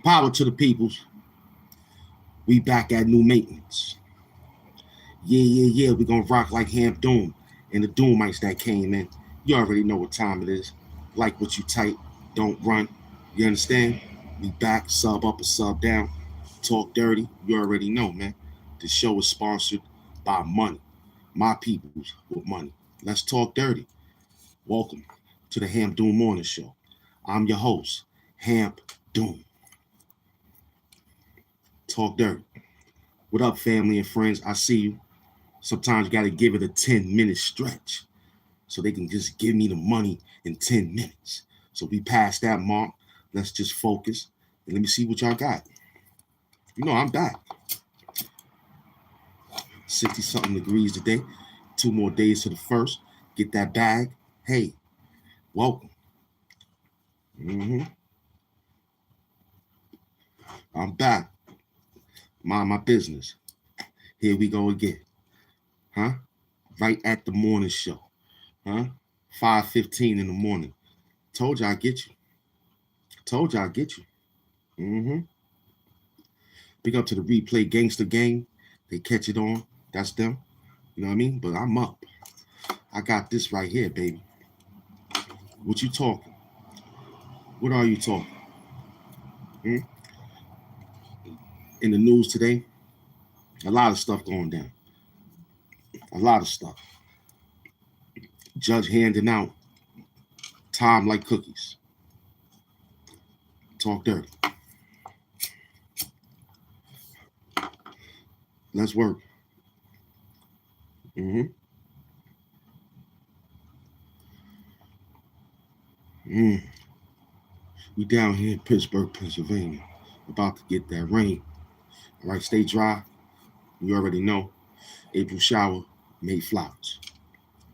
Power to the peoples. We back at new maintenance. Yeah. We gonna rock like Hamp Doom and the Doomites that came in. You already know what time it is. Like what you type, don't run. You understand? We back, sub up or sub down. Talk dirty. You already know, man. The show is sponsored by money. My peoples with money. Let's talk dirty. Welcome to the Hamp Doom Morning Show. I'm your host, Hamp Doom. Talk dirty. What up, family and friends? I see you. Sometimes you got to give it a 10-minute stretch so they can just give me the money in 10 minutes. So we passed that mark. Let's just focus and let me see what y'all got. You know, I'm back. 60-something degrees today. 2 more days to the first. Get that bag. Hey, welcome. I'm back. Mind my business. Here we go again. Huh? Right at the morning show. Huh? 5:15 in the morning. Told you I'd get you. Big up to the replay gangster gang. They catch it on. That's them. You know what I mean? But I'm up. I got this right here, baby. What you talking? What are you talking? In the news today, a lot of stuff going down. A lot of stuff. Judge handing out time like cookies. Talk dirty. Let's work. We down here in Pittsburgh, Pennsylvania. About to get that rain. All right, stay dry. You already know. April shower, May flowers.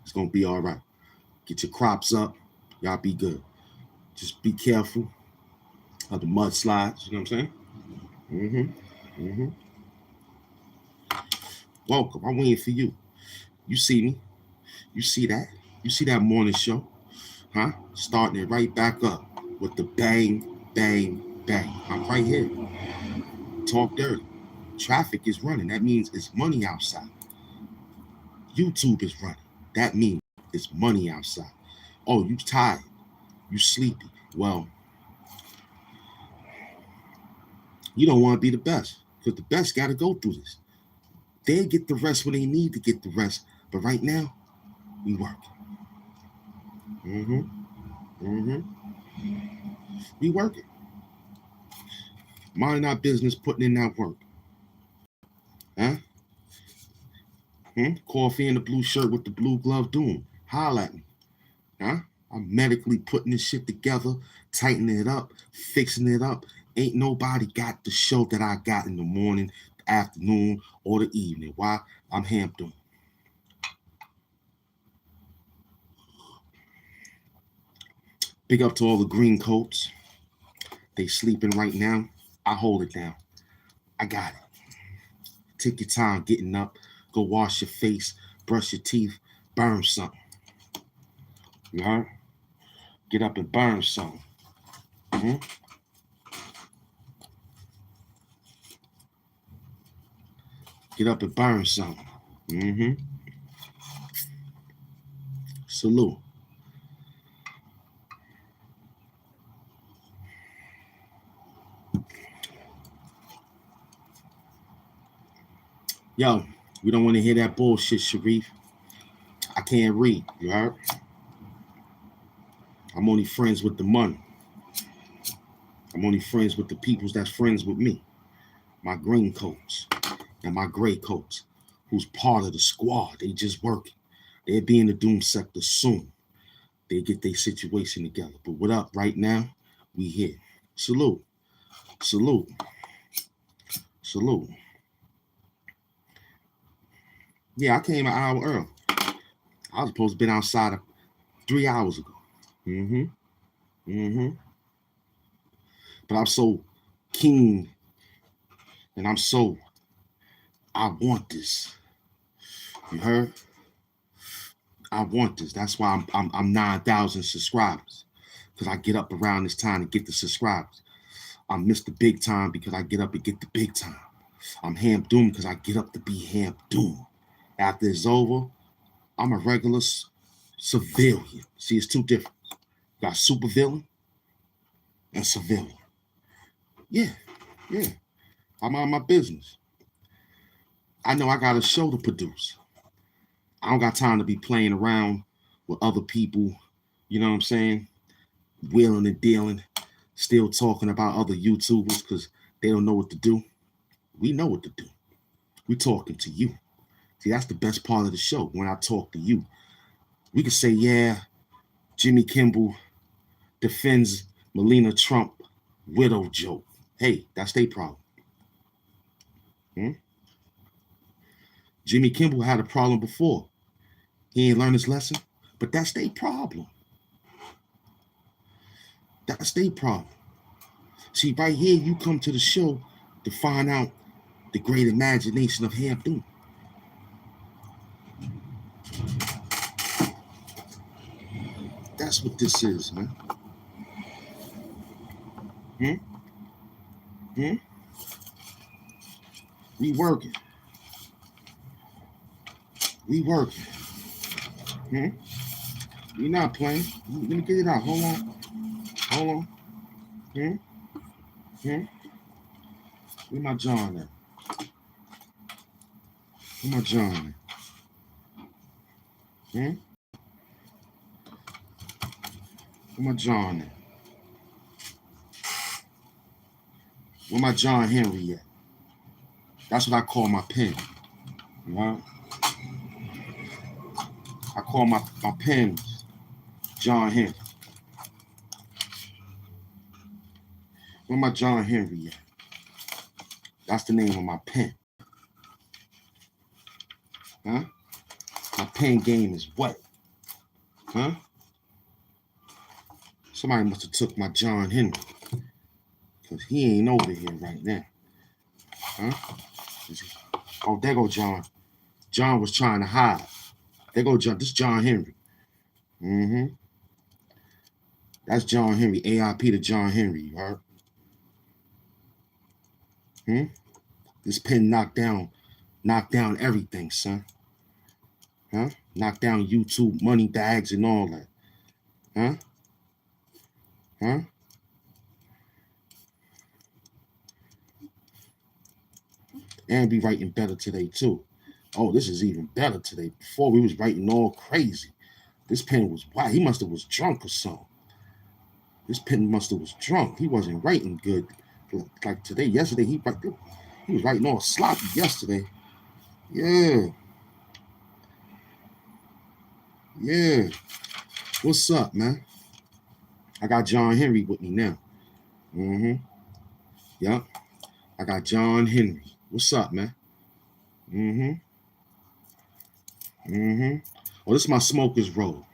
It's going to be all right. Get your crops up. Y'all be good. Just be careful of the mudslides. You know what I'm saying? Welcome. I'm waiting for you. You see me. You see that. You see that morning show. Huh? Starting it right back up with the bang, bang, bang. I'm right here. Talk dirty. Traffic is running. That means it's money outside. YouTube is running. That means it's money outside. Oh, you tired. You sleepy. Well, you don't want to be the best because the best got to go through this. They get the rest when they need to get the rest. But right now, we work. We working. Minding our business, putting in that work. Huh? Coffee in the blue shirt with the blue glove doom. Holla at me. Huh? I'm medically putting this shit together, tightening it up, fixing it up. Ain't nobody got the show that I got in the morning, the afternoon, or the evening. Why? I'm Hamp Doom. Big up to all the green coats. They sleeping right now. I hold it down. I got it. Take your time getting up. Go wash your face, brush your teeth, burn something. You heard? Get up and burn something. Get up and burn something. Salute. Yo, we don't want to hear that bullshit, Sharif. I can't read, you heard? I'm only friends with the money. I'm only friends with the peoples that's friends with me. My green coats and my gray coats, who's part of the squad. They just working. They'll be in the doom sector soon. They get their situation together. But what up right now? We here. Salute. Salute. Salute. Yeah, I came an hour early. I was supposed to be outside 3 hours ago. But I'm so keen and I want this. You heard? I want this. That's why I'm 9,000 subscribers. Because I get up around this time to get the subscribers. I'm Mr. Big Time because I get up and get the big time. I'm Hamp Doom because I get up to be Hamp Doom. After it's over, I'm a regular civilian. See, it's two different. You got super villain and civilian. Yeah. I mind my business. I know I got a show to produce. I don't got time to be playing around with other people, you know what I'm saying? Wheeling and dealing, still talking about other YouTubers because they don't know what to do. We know what to do. We're talking to you. See, that's the best part of the show, when I talk to you. We can say, yeah, Jimmy Kimmel defends Melania Trump widow joke. Hey, that's their problem. Jimmy Kimmel had a problem before. He ain't learned his lesson, but that's their problem. That's their problem. See, right here, you come to the show to find out the great imagination of Hamp Doom. That's what this is, man. We working. We not playing. Let me get it out. Hold on. Where my John at? Where my John at? Where my John at? Where my John Henry at? That's what I call my pen. You know? I call my pens John Henry. Where my John Henry at? That's the name of my pen. Huh? My pen game is what? Huh? Somebody must have took my John Henry. Because he ain't over here right now. Huh? Oh, there go John. John was trying to hide. There go John. This John Henry. That's John Henry. AIP to John Henry, you heard? This pen knocked down everything, son. Huh? Knocked down YouTube, money bags, and all that. Huh? And be writing better today, too. Oh, this is even better today. Before we was writing all crazy. This pen was, wow, he must have was drunk or something. This pen must have was drunk. He wasn't writing good. Like today, yesterday, he was writing all sloppy yesterday. Yeah. What's up, man? I got John Henry with me now. Yep. I got John Henry. What's up, man? Oh, this is my smoker's robe.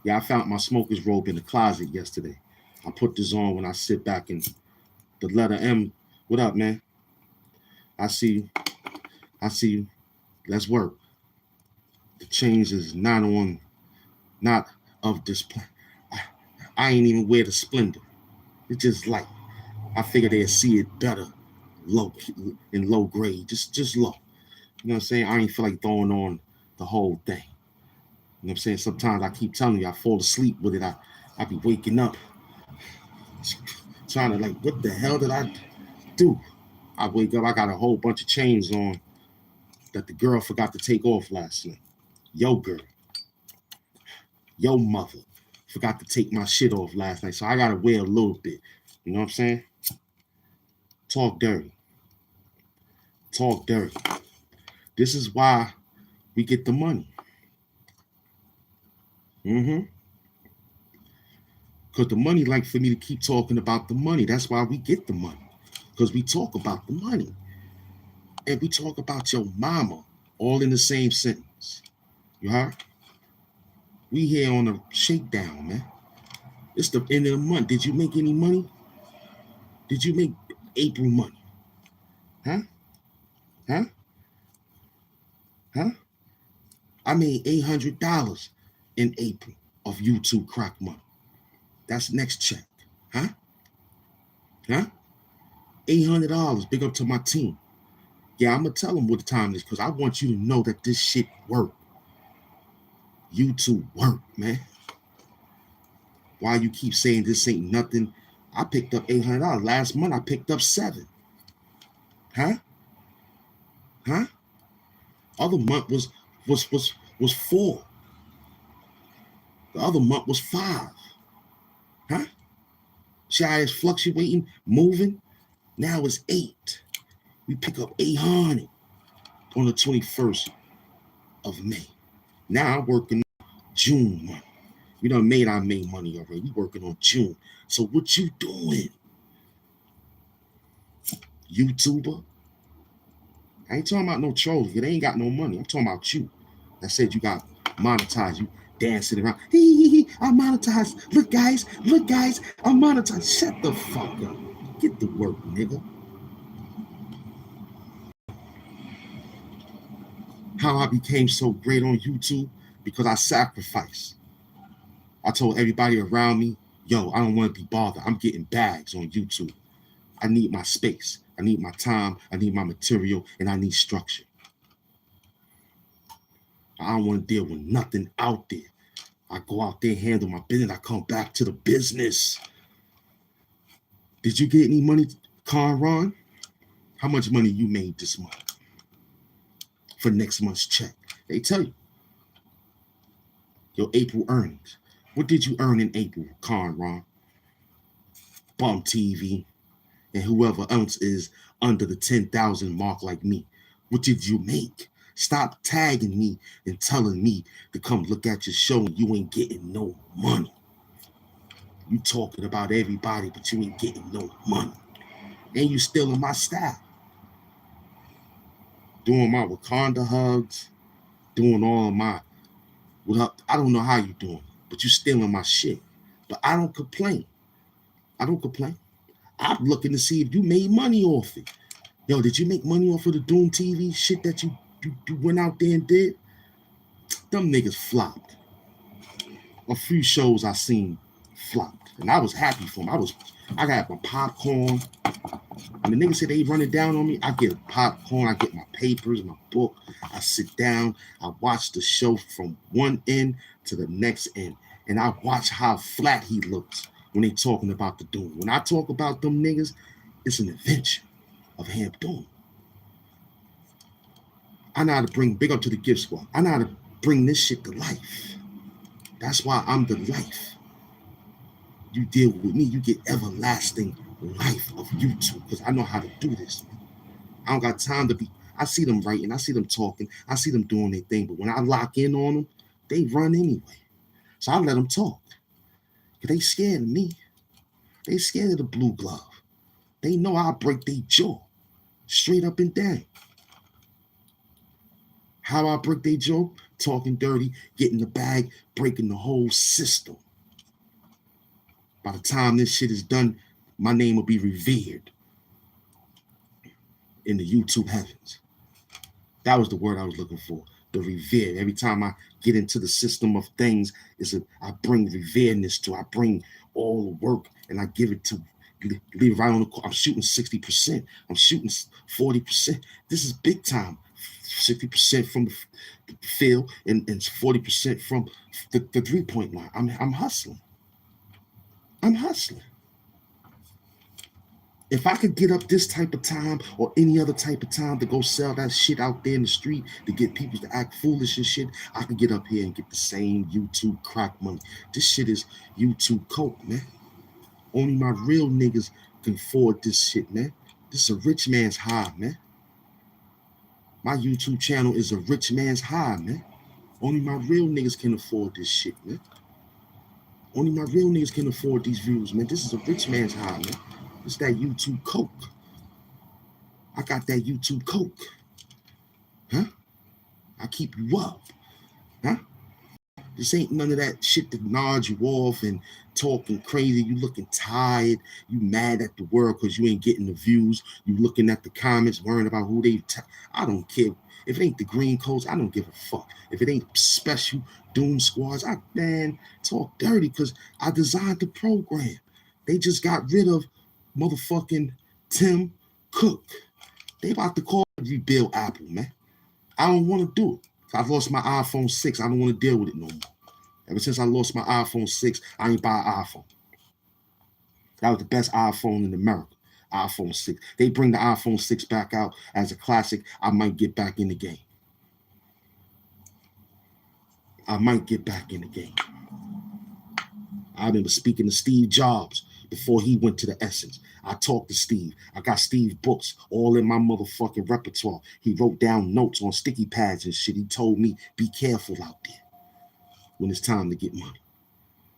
Yeah, I found my smoker's robe in the closet yesterday. I put this on when I sit back and the letter M. What up, man? I see you. Let's work. The change is not of this. I ain't even wear the Splendor. It's just like, I figured they'd see it better in low grade, just low. You know what I'm saying? I ain't feel like throwing on the whole thing. You know what I'm saying? Sometimes I keep telling you, I fall asleep with it. I be waking up trying to like, what the hell did I do? I wake up, I got a whole bunch of chains on that the girl forgot to take off last night. Yo girl. Yo mother forgot to take my shit off last night. So I gotta wear a little bit. You know what I'm saying? Talk dirty. This is why we get the money. Because the money like for me to keep talking about the money. That's why we get the money. Because we talk about the money. And we talk about your mama all in the same sentence. You heard? We here on a shakedown, man. It's the end of the month. Did you make any money? Did you make April money? Huh? I made $800 in April of YouTube crack money. That's next check. Huh? $800. Big up to my team. Yeah, I'm going to tell them what the time is because I want you to know that this shit work. YouTube work, man. Why you keep saying this ain't nothing? I picked up $800. Last month, I picked up $7. Huh? Other month was $4. The other month was $5. Huh? See how it's fluctuating, moving? Now it's $8. We pick up $800 on the 21st of May. Now I'm working June month. We done made our May money already. We working on June. So what you doing? YouTuber? I ain't talking about no trolls. They ain't got no money. I'm talking about you. That said you got monetized. You dancing around. I monetized. Look, guys, I'm monetized. Shut the fuck up. Get to work, nigga. How I became so great on YouTube? Because I sacrificed. I told everybody around me, yo, I don't want to be bothered. I'm getting bags on YouTube. I need my space. I need my time. I need my material. And I need structure. I don't want to deal with nothing out there. I go out there, handle my business. I come back to the business. Did you get any money, Conron? How much money you made this month for next month's check? They tell you. Your April earnings. What did you earn in April, Conron? Bum TV and whoever else is under the 10,000 mark like me. What did you make? Stop tagging me and telling me to come look at your show and you ain't getting no money. You talking about everybody, but you ain't getting no money. And you still in my style. Doing my Wakanda hugs, doing all of my, I don't know how you doing, but you still in my shit. But I don't complain. I'm looking to see if you made money off it. Yo, did you make money off of the Doom TV shit that you went out there and did? Them niggas flopped. A few shows I seen flopped. And I was happy for them. I got my popcorn. When the niggas say they running down on me, I get popcorn, I get my papers, my book. I sit down, I watch the show from one end to the next end. And I watch how flat he looks when they talking about the Doom. When I talk about them niggas, it's an adventure of Hamp Doom. I know how to bring, big up to the gift squad, I know how to bring this shit to life. That's why I'm the life. You deal with me, you get everlasting life of YouTube because I know how to do this. I don't got time to be, I see them writing, I see them talking, I see them doing their thing, but when I lock in on them, they run anyway. So I let them talk. Because they scared of me. They scared of the blue glove. They know I'll break their jaw straight up and down. How I break their jaw? Talking dirty, getting the bag, breaking the whole system. By the time this shit is done, my name will be revered in the YouTube heavens. That was the word I was looking for, the revered. Every time I get into the system of things, I bring reveredness to, I bring all the work and I give it to, leave it right on the court. I'm shooting 60%. I'm shooting 40%. This is big time. 60% from the field and 40% from the 3-point line. I'm hustling. I'm hustling. If I could get up this type of time or any other type of time to go sell that shit out there in the street to get people to act foolish and shit, I could get up here and get the same YouTube crack money. This shit is YouTube coke, man. Only my real niggas can afford this shit, man. This is a rich man's high, man. My YouTube channel is a rich man's high, man. Only my real niggas can afford this shit, man. Only my real niggas can afford these views, man. This is a rich man's high, man. It's that YouTube coke. I got that YouTube coke. Huh? I keep you up. Huh? This ain't none of that shit that nod you off and talking crazy. You looking tired. You mad at the world because you ain't getting the views. You looking at the comments, worrying about who they... I don't care. If it ain't the green coats, I don't give a fuck. If it ain't special Doom squads, man, talk dirty because I designed the program. They just got rid of motherfucking Tim cook. They about to call rebuild Apple, man. I don't want to do it. I've lost my iPhone 6. I don't want to deal with it no more. Ever since I lost my iPhone 6, I ain't buy an iPhone. That was the best iPhone in America. iPhone 6. They bring the iPhone 6 back out as a classic. I might get back in the game. I remember speaking to Steve Jobs before he went to the Essence. I talked to Steve. I got Steve books all in my motherfucking repertoire. He wrote down notes on sticky pads and shit. He told me, be careful out there when it's time to get money.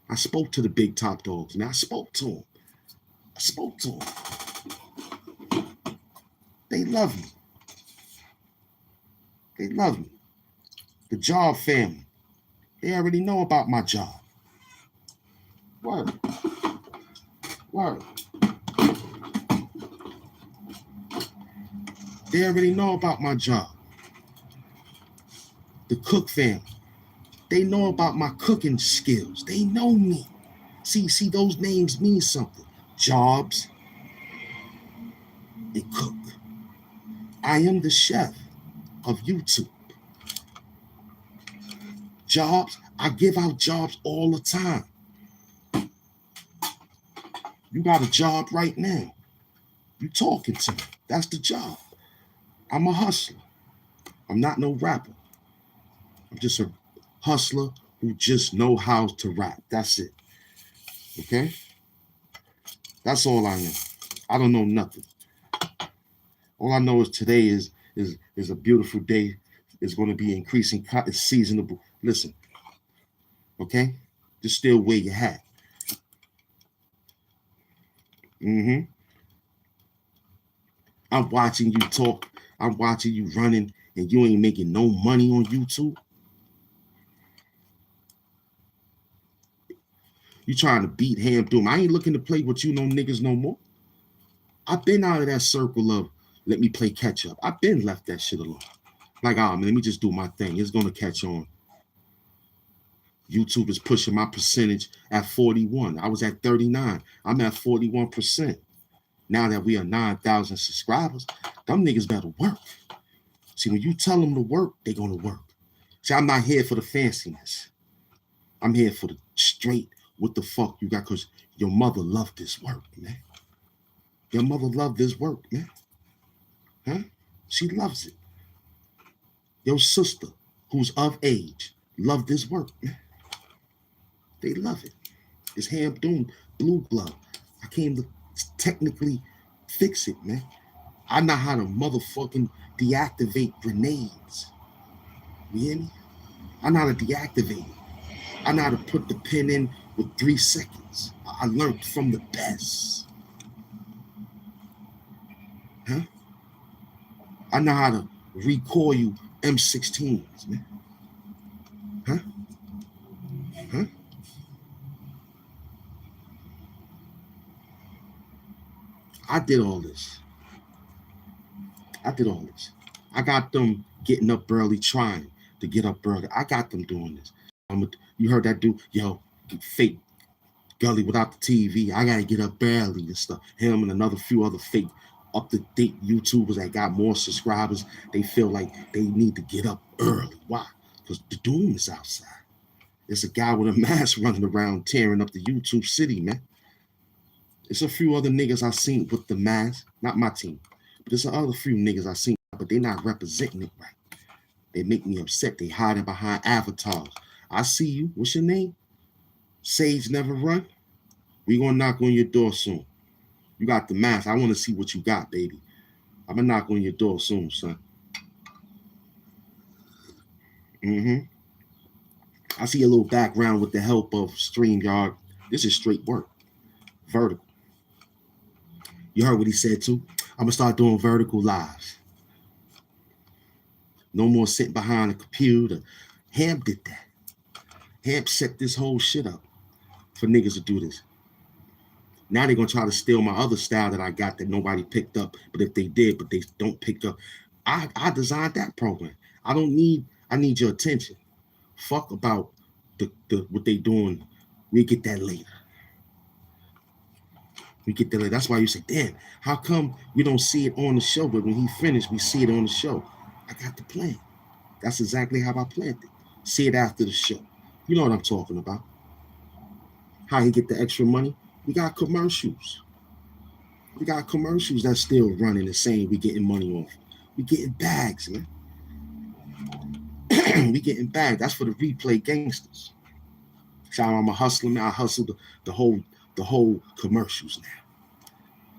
I spoke to the big top dogs, man. I spoke to them. They love me. The Job family. They already know about my job. Word. They already know about my job. The Cook family. They know about my cooking skills. They know me. See, those names mean something. Jobs and Cook. I am the chef of YouTube. Jobs, I give out jobs all the time. You got a job right now. You talking to me. That's the job. I'm a hustler. I'm not no rapper. I'm just a hustler who just know how to rap. That's it. Okay? That's all I am. I don't know nothing. All I know is today is a beautiful day. It's going to be increasing. It's seasonable. Listen. Okay? Just still wear your hat. I'm watching you talk. I'm watching you running, and you ain't making no money on YouTube. You trying to beat Hamp Doom. I ain't looking to play with you no niggas no more. I've been out of that circle of let me play catch up. I've been left that shit alone. Like, man, let me just do my thing. It's going to catch on. YouTube is pushing my percentage at 41. I was at 39. I'm at 41%. Now that we are 9,000 subscribers, them niggas better work. See, when you tell them to work, they going to work. See, I'm not here for the fanciness. I'm here for the straight, what the fuck you got, because your mother loved this work, man. Your mother loved this work, man. Huh? She loves it. Your sister, who's of age, loved this work, man. They love it. It's Hamp Doom, Blue Glove. I came to technically fix it, man. I know how to motherfucking deactivate grenades. You hear me? I know how to deactivate it. I know how to put the pin in with 3 seconds. I learned from the best. Huh? I know how to recoil M16s, man. Huh? I did all this. I got them getting up early, trying to get up early. I got them doing this. You heard that dude, yo, fake Gully without the TV. I gotta get up early and stuff. Him and another few other fake up-to-date YouTubers that got more subscribers, they feel like they need to get up early. Why? Because the doom is outside. It's a guy with a mask running around tearing up the YouTube city, man. It's a few other niggas I seen with the mask, not my team, but there's other few niggas I seen, but they not representing it right. They make me upset. They hiding behind avatars. I see you. What's your name? Sage Never Run. We gonna knock on your door soon. You got the mask. I want to see what you got, baby. I'm gonna knock on your door soon, son. I see a little background with the help of StreamYard. This is straight work. Vertical. You heard what he said too? I'm gonna start doing vertical lives. No more sitting behind a computer. Hamp did that. Hamp set this whole shit up for niggas to do this. Now they're gonna try to steal my other style that I got that nobody picked up. But if they did, but they don't pick up, I designed that program. I need your attention. Fuck about the what they doing. We get that later. We get the, that's why you say, damn, how come we don't see it on the show? But when he finished, we see it on the show. I got the plan. That's exactly how I planned it. See it after the show. You know what I'm talking about. How he get the extra money? We got commercials. We got commercials that's still running and saying we getting money off. We getting bags, man. We getting bags. That's for the replay gangsters. So I'm a hustler, man. I hustle the whole commercials now.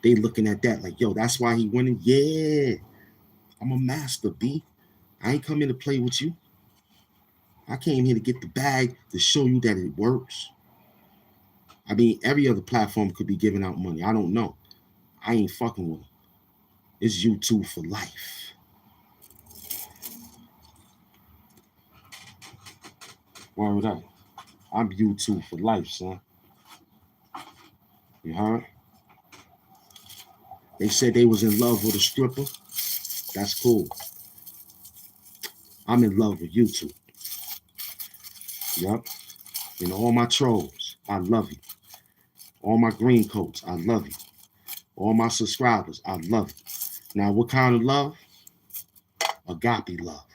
They looking at that like, yo, that's why he winning. Yeah, I'm a master, B. I ain't coming to play with you. I came here to get the bag to show you that it works. I mean, every other platform could be giving out money. I don't know. I ain't fucking with them. It's YouTube for life. Word up. I'm YouTube for life, son. You heard? They said they was in love with a stripper. That's cool. I'm in love with YouTube. Yup. And all my trolls, I love you. All my green coats, I love you. All my subscribers, I love you. Now, what kind of love? Agape love.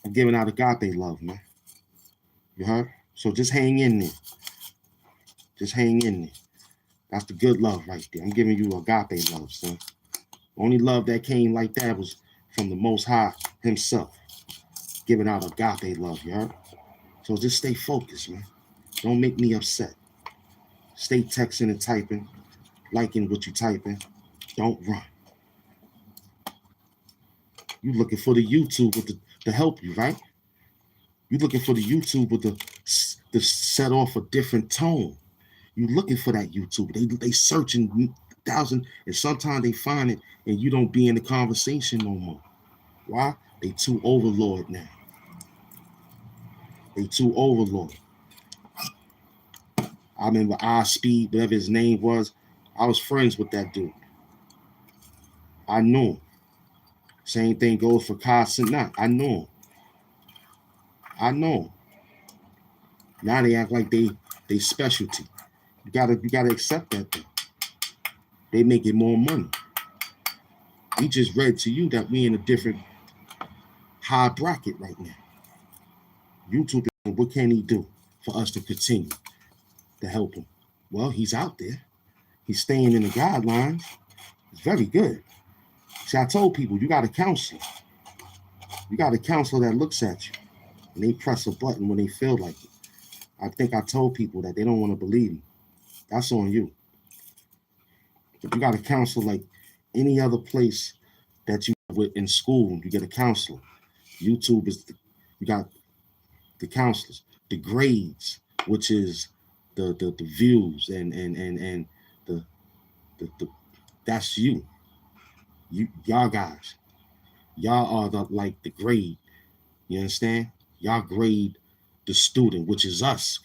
I'm giving out agape love, man. You heard? So just hang in there. Just hang in there. That's the good love right there. I'm giving you agape love, son. Only love that came like that was from the Most High himself. Giving out agape love, you heard? So just stay focused, man. Don't make me upset. Stay texting and typing, liking what you typing. Don't run. You looking for the YouTube with to help you, right? You looking for the YouTube with the set off a different tone. You looking for that YouTube. They searching thousand, and sometimes they find it, and you don't be in the conversation no more. Why? They too overlord now. They too overlord. I remember Speed, whatever his name was. I was friends with that dude. I knew him. Same thing goes for Kai Sinat. I knew him. I know him. Now they act like they specialty. You gotta accept that thing. They making more money. We just read to you that we in a different high bracket right now. YouTube, what can he do for us to continue to help him? Well, he's out there. He's staying in the guidelines. It's very good. See, I told people, you got a counselor. You got a counselor that looks at you, and they press a button when they feel like it. I think I told people that they don't want to believe me. That's on you. If you got a counselor like any other place that you with in school, you get a counselor. YouTube is, you got the counselors, the grades, which is the views and the that's you. Y'all guys. Y'all are the grade. You understand? Y'all grade the student, which is us.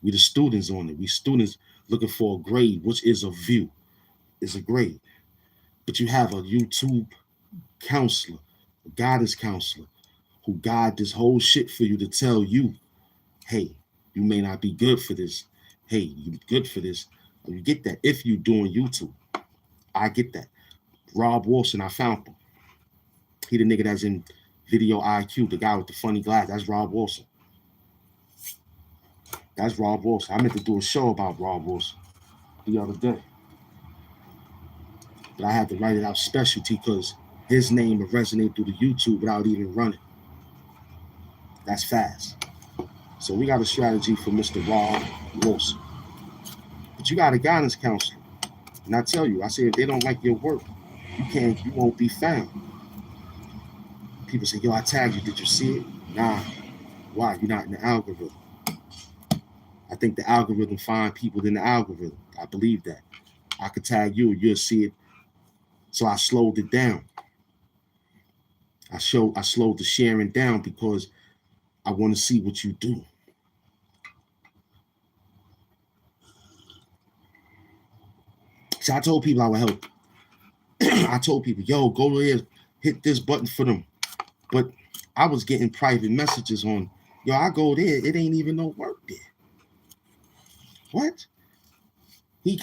We the students on it. We students looking for a grade, which is a view, is a grade. But you have a YouTube counselor, a guidance counselor, who guide this whole shit for you to tell you, hey, you may not be good for this. Hey, you good for this. You get that if you doing YouTube. I get that. Rob Wilson, I found him. He the nigga that's in Video IQ, the guy with the funny glass. That's Rob Wilson. That's Rob Wilson. I meant to do a show about Rob Wilson the other day. But I had to write it out specialty because his name would resonate through the YouTube without even running. That's fast. So we got a strategy for Mr. Rob Wilson. But you got a guidance counselor. And I tell you, I say if they don't like your work, you won't be found. People say, yo, I tagged you. Did you see it? Nah. Why? You're not in the algorithm. I think the algorithm find people in the algorithm. I believe that. I could tag you, you'll see it. So I slowed it down. I slowed the sharing down because I want to see what you do. So I told people I would help. I told people, yo, go there, hit this button for them. But I was getting private messages on, yo, I go there, it ain't even no work there. What? They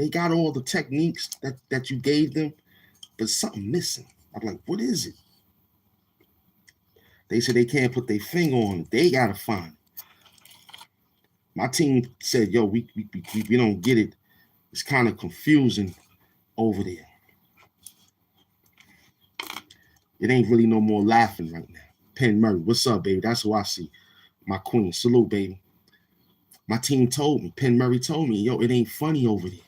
got all the techniques that you gave them, but something missing. I'm like, what is it? They said they can't put their finger on it. They gotta find it. My team said, yo, we don't get it. It's kind of confusing over there. It ain't really no more laughing right now. Penn Murray, what's up, baby? That's who I see. My queen. Salute, baby. My team told me, Penn Murray told me, yo, it ain't funny over there.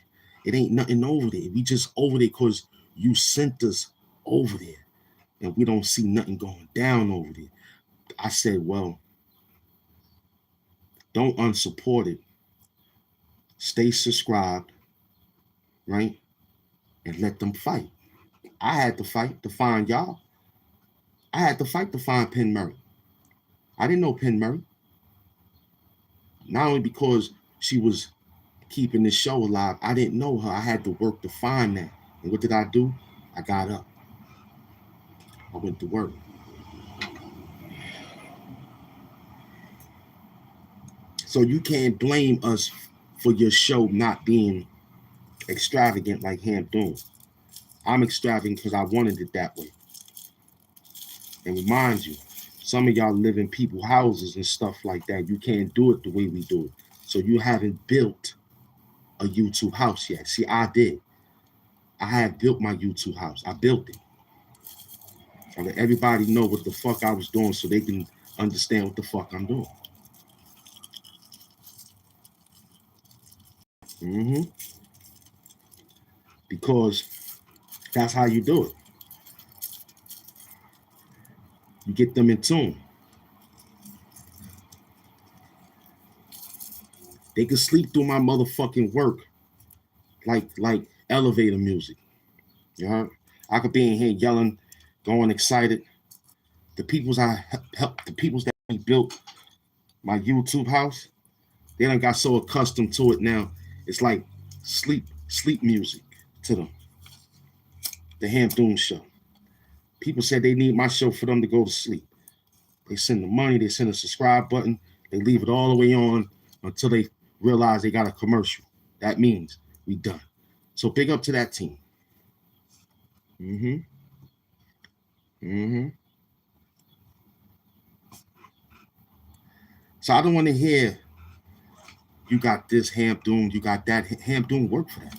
It ain't nothing over there. We just over there because you sent us over there. And we don't see nothing going down over there. I said, well, don't unsupport it. Stay subscribed, right? And let them fight. I had to fight to find y'all. I had to fight to find Penn Murray. I didn't know Penn Murray. Not only because she was keeping this show alive, I didn't know her. I had to work to find that. And what did I do? I got up. I went to work. So you can't blame us for your show not being extravagant like Hamp doing. I'm extravagant because I wanted it that way. And remind you, some of y'all live in people's houses and stuff like that. You can't do it the way we do it. So you haven't built a YouTube house yet. See, I did. I had built my YouTube house. I built it. I let everybody know what the fuck I was doing so they can understand what the fuck I'm doing. Because that's how you do it. You get them in tune. They can sleep through my motherfucking work like elevator music. You know? I could be in here yelling, going excited. The peoples I helped, the peoples that we built my YouTube house, they done got so accustomed to it now. It's like sleep music to them. The Hamp Doom Show. People said they need my show for them to go to sleep. They send the money, they send a subscribe button, they leave it all the way on until they realize they got a commercial. That means we done. So big up to that team. So I don't want to hear you got this Hamp Doom, you got that. Hamp Doom work for that.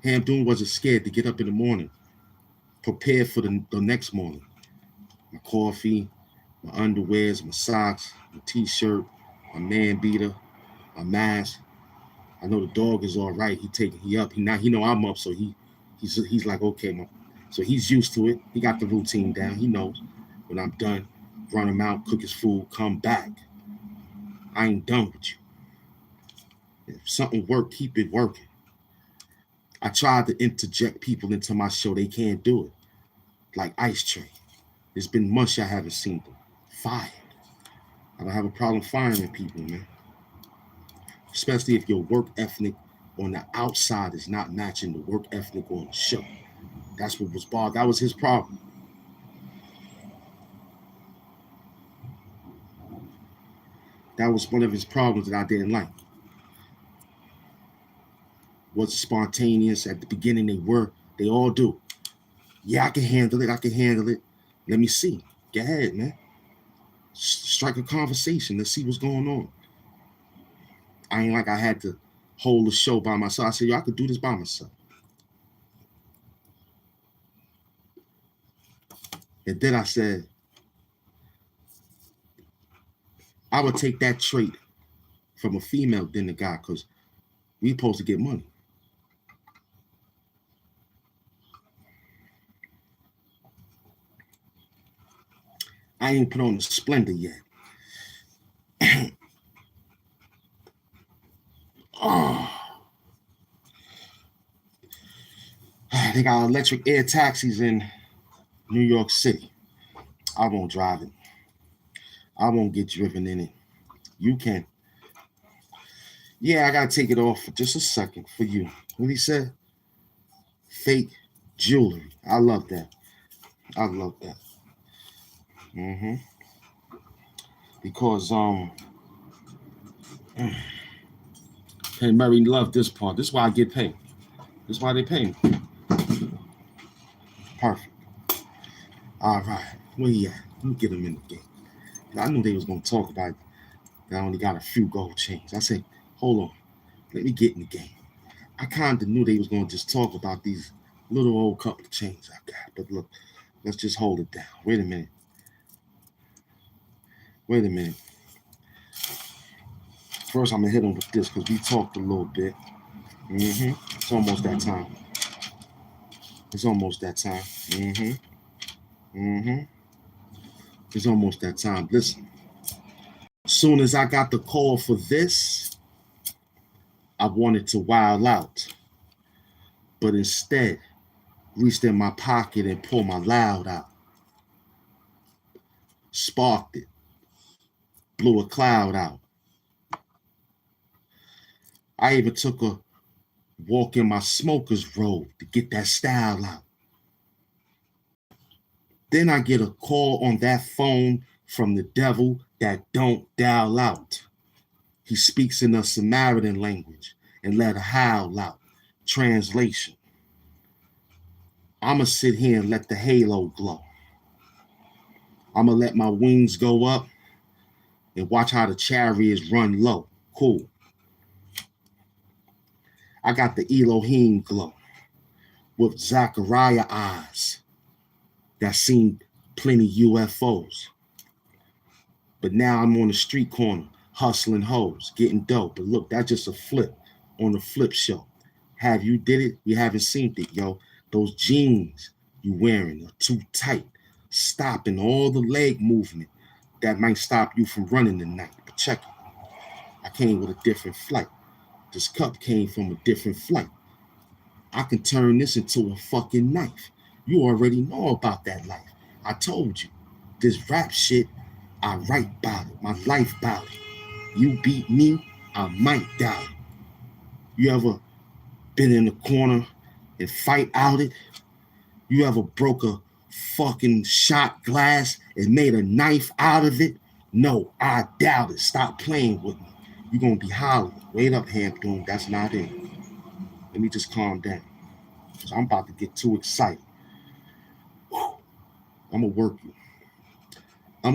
Hamp Doom wasn't scared to get up in the morning, prepare for the next morning. My coffee, my underwears, my socks, my t-shirt, my man beater, my mask. I know the dog is all right. He up. He know I'm up, so he's like, okay, so he's used to it. He got the routine down. He knows when I'm done, run him out, cook his food, come back. I ain't done with you. If something work, keep it working. I tried to interject people into my show. They can't do it. Like Ice Tray. It's been months I haven't seen them. Fired. I don't have a problem firing people, man. Especially if your work ethic on the outside is not matching the work ethic on the show. That's what was bothered. That was his problem. That was one of his problems that I didn't like. Was spontaneous at the beginning. They all do. Yeah, I can handle it. Let me see. Go ahead, man. Strike a conversation. Let's see what's going on. I ain't like I had to hold the show by myself. I said, yo, I could do this by myself. And then I said, I would take that trait from a female than the guy because we supposed to get money. I ain't put on the splendor yet. Oh. They got electric air taxis in New York City. I won't drive it. I won't get driven in it. You can. Yeah, I gotta take it off for just a second for you. What he said? Fake jewelry. I love that. I love that. because Penn Murray loved this part. This is why I get paid. This is why they pay me. Perfect. All right. Where he at? Let me get him in the game. I knew they was gonna talk about it. I only got a few gold chains. I said, hold on, let me get in the game. I kinda knew they was gonna just talk about these little old couple of chains I got. But look, let's just hold it down. Wait a minute. First, I'm gonna hit him with this because we talked a little bit. It's almost that time. It's almost that time. It's almost that time. Listen, as soon as I got the call for this, I wanted to wild out. But instead, reached in my pocket and pulled my loud out. Sparked it. Blew a cloud out. I even took a walk in my smoker's robe to get that style out. Then I get a call on that phone from the devil that don't dial out. He speaks in a Samaritan language and let a howl out. Translation. I'ma sit here and let the halo glow. I'ma let my wings go up and watch how the chariots run low. Cool. I got the Elohim glow with Zachariah eyes that seen plenty UFOs. But now I'm on the street corner hustling hoes, getting dope. But look, that's just a flip on the flip show. Have you did it? You haven't seen it, yo. Those jeans you wearing are too tight, stopping all the leg movement that might stop you from running tonight. But check it. I came with a different flight. This cup came from a different flight. I can turn this into a fucking knife. You already know about that life. I told you. This rap shit, I write about it. My life about it. You beat me, I might die. You ever been in the corner and fight out it? You ever broke a fucking shot glass and made a knife out of it? No, I doubt it. Stop playing with me. You're gonna be hollering. Wait up, Hamp. That's not it. Let me just calm down. Because I'm about to get too excited. Whew. I'm gonna work you. I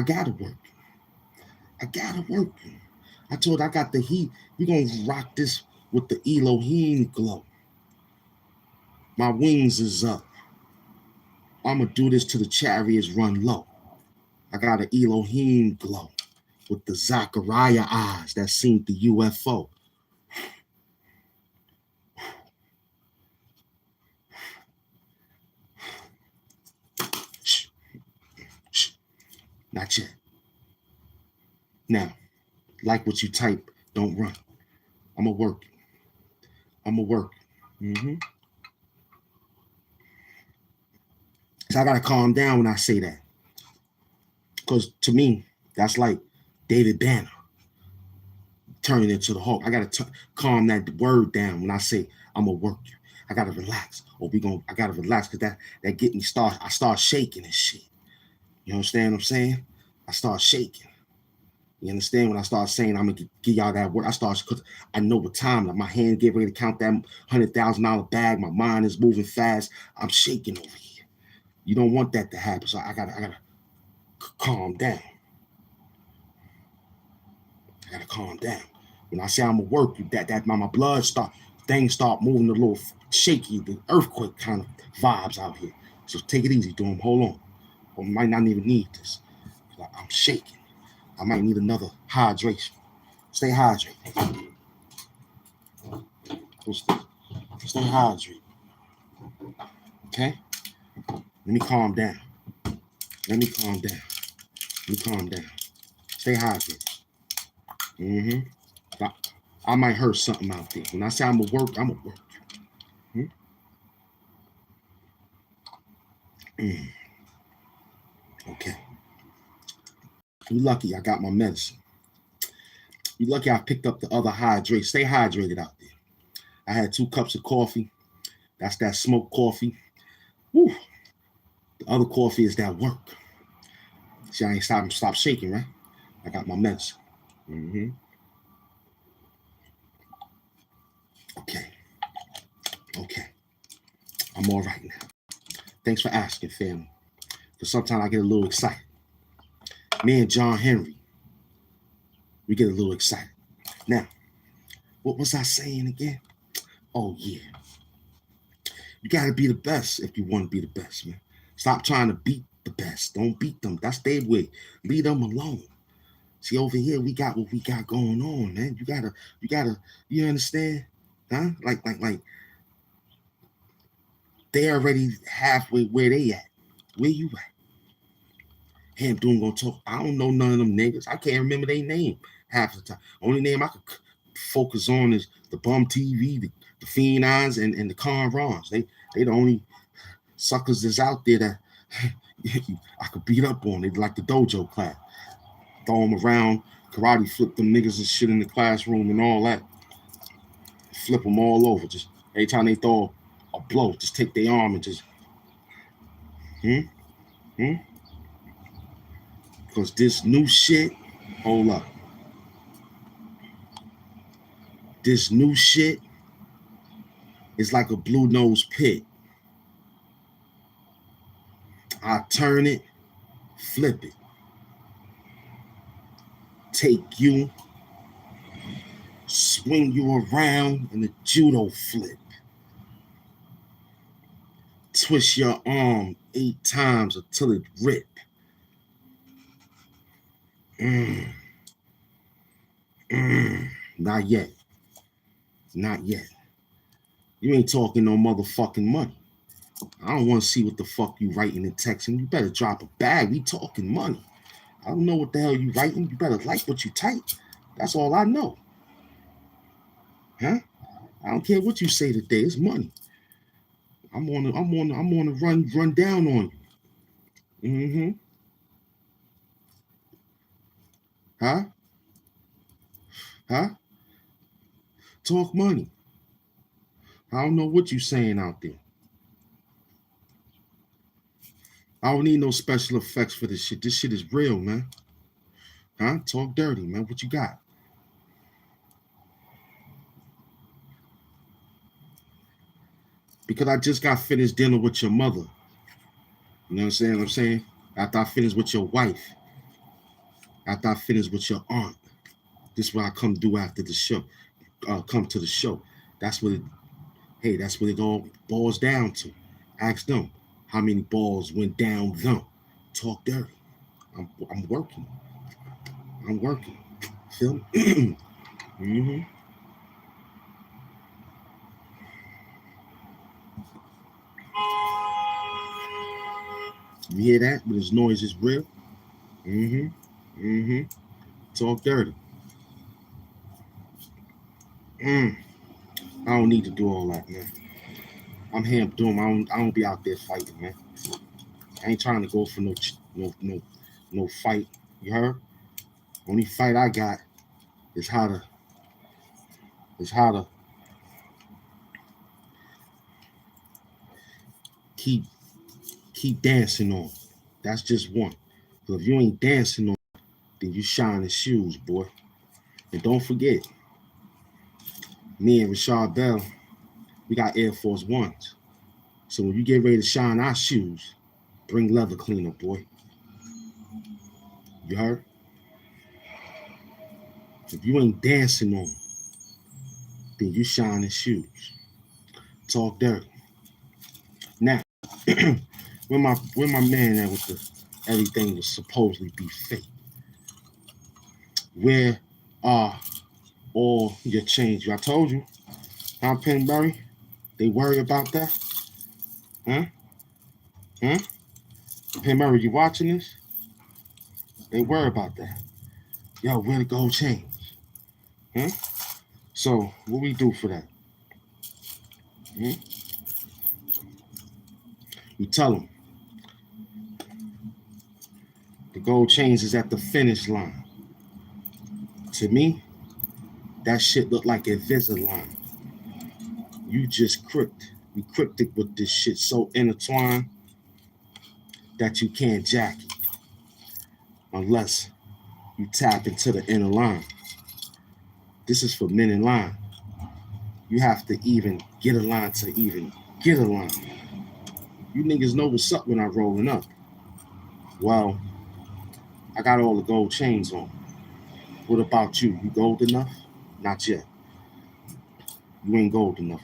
gotta work you. I told I got the heat. We're gonna rock this with the Elohim glow. My wings is up. I'm gonna do this till the chariots run low. I got an Elohim glow with the Zachariah eyes that seen the UFO. Shh. Not yet. Now, like what you type, don't run. I'm gonna work. So I gotta calm down when I say that. Because to me, that's like David Banner turning into the Hulk. I gotta calm that word down when I say I'm gonna work you. I gotta relax. I gotta relax because that get me started. I start shaking and shit. You understand what I'm saying? I start shaking. You understand when I start saying I'm gonna give y'all that word? I start because I know what time. Like my hand get ready to count that $100,000 bag. My mind is moving fast. I'm shaking over here. You don't want that to happen. So I gotta calm down. I gotta calm down. When I say I'm gonna work you, that my blood things start moving a little shaky, the earthquake kind of vibes out here. So take it easy, Doom. Hold on. I might not even need this. I'm shaking. I might need another hydration. Stay hydrated. Stay hydrated. Okay? Let me calm down. Stay hydrated. I might hurt something out there. When I say I'm gonna work, I'm gonna work. Okay. You lucky I got my medicine. You lucky I picked up the other hydrate. Stay hydrated out there. I had 2 cups of coffee. That's that smoked coffee. Woo. The other coffee is that work. See, I ain't stop shaking, right? I got my medicine. Mm-hmm. Okay. Okay. I'm all right now. Thanks for asking, family. Because sometimes I get a little excited. Me and John Henry, we get a little excited. Now, what was I saying again? Oh, yeah. You got to be the best if you want to be the best, man. Stop trying to beat the best. Don't beat them. That's their way. Leave them alone. See, over here, we got what we got going on, man. You gotta, you understand? Huh? Like, they already halfway where they at. Where you at? Hamp doing gonna talk. I don't know none of them niggas. I can't remember their name half the time. Only name I could focus on is the Bum TV, the Phenons, and the Conrons. They the only suckers that's out there that I could beat up on. They like the dojo class. Throw them around, karate flip them niggas and shit in the classroom and all that. Flip them all over. Just every time they throw a blow, just take their arm and just because this new shit, hold up. This new shit is like a blue nose pit. I turn it, flip it. Take you, swing you around in a judo flip. Twist your arm 8 times until it rip. Not yet. Not yet. You ain't talking no motherfucking money. I don't want to see what the fuck you writing and texting. You better drop a bag. We talking money. I don't know what the hell you writing. You better like what you type. That's all I know. Huh? I don't care what you say today. It's money. I'm on to run down on you. Mm-hmm. Huh? Huh? Talk money. I don't know what you saying out there. I don't need no special effects for this shit. This shit is real, man. Huh? Talk dirty, man. What you got? Because I just got finished dealing with your mother. You know what I'm saying? After I finished with your wife. After I finished with your aunt. This is what I come do after the show. Come to the show. That's what it all boils down to. Ask them how many balls went down them. Talk dirty. I'm working. I'm working. Feel me? Mm-hmm. You hear that? But this noise is real. Mm-hmm. Mm-hmm. Talk dirty. I don't need to do all that, man. I'm Hamp Doom. I don't be out there fighting, man. I ain't trying to go for no fight. You heard? Only fight I got is how to keep dancing on. That's just one. So if you ain't dancing on, then you shining shoes, boy. And don't forget, me and Rashad Bell, we got Air Force Ones. So when you get ready to shine our shoes, bring leather cleaner, boy. You heard? If you ain't dancing on, then you shining shoes. Talk dirty. Now, where my man at with the everything was supposedly be fake? Where are all your change? I told you, how Penberry, they worry about that? Huh? Huh? Penberry, you watching this? They worry about that. Yo, where the gold change? Huh? So what we do for that? We tell them the gold chains is at the finish line. To me, that shit look like Invisalign. You just we cryptic with this shit so intertwined that you can't jack it. unless you tap into the inner line. This is for men in line. You have to even get a line to even get a line. You niggas know what's up when I'm rolling up. Well, I got all the gold chains on. What about you? You gold enough? Not yet. You ain't gold enough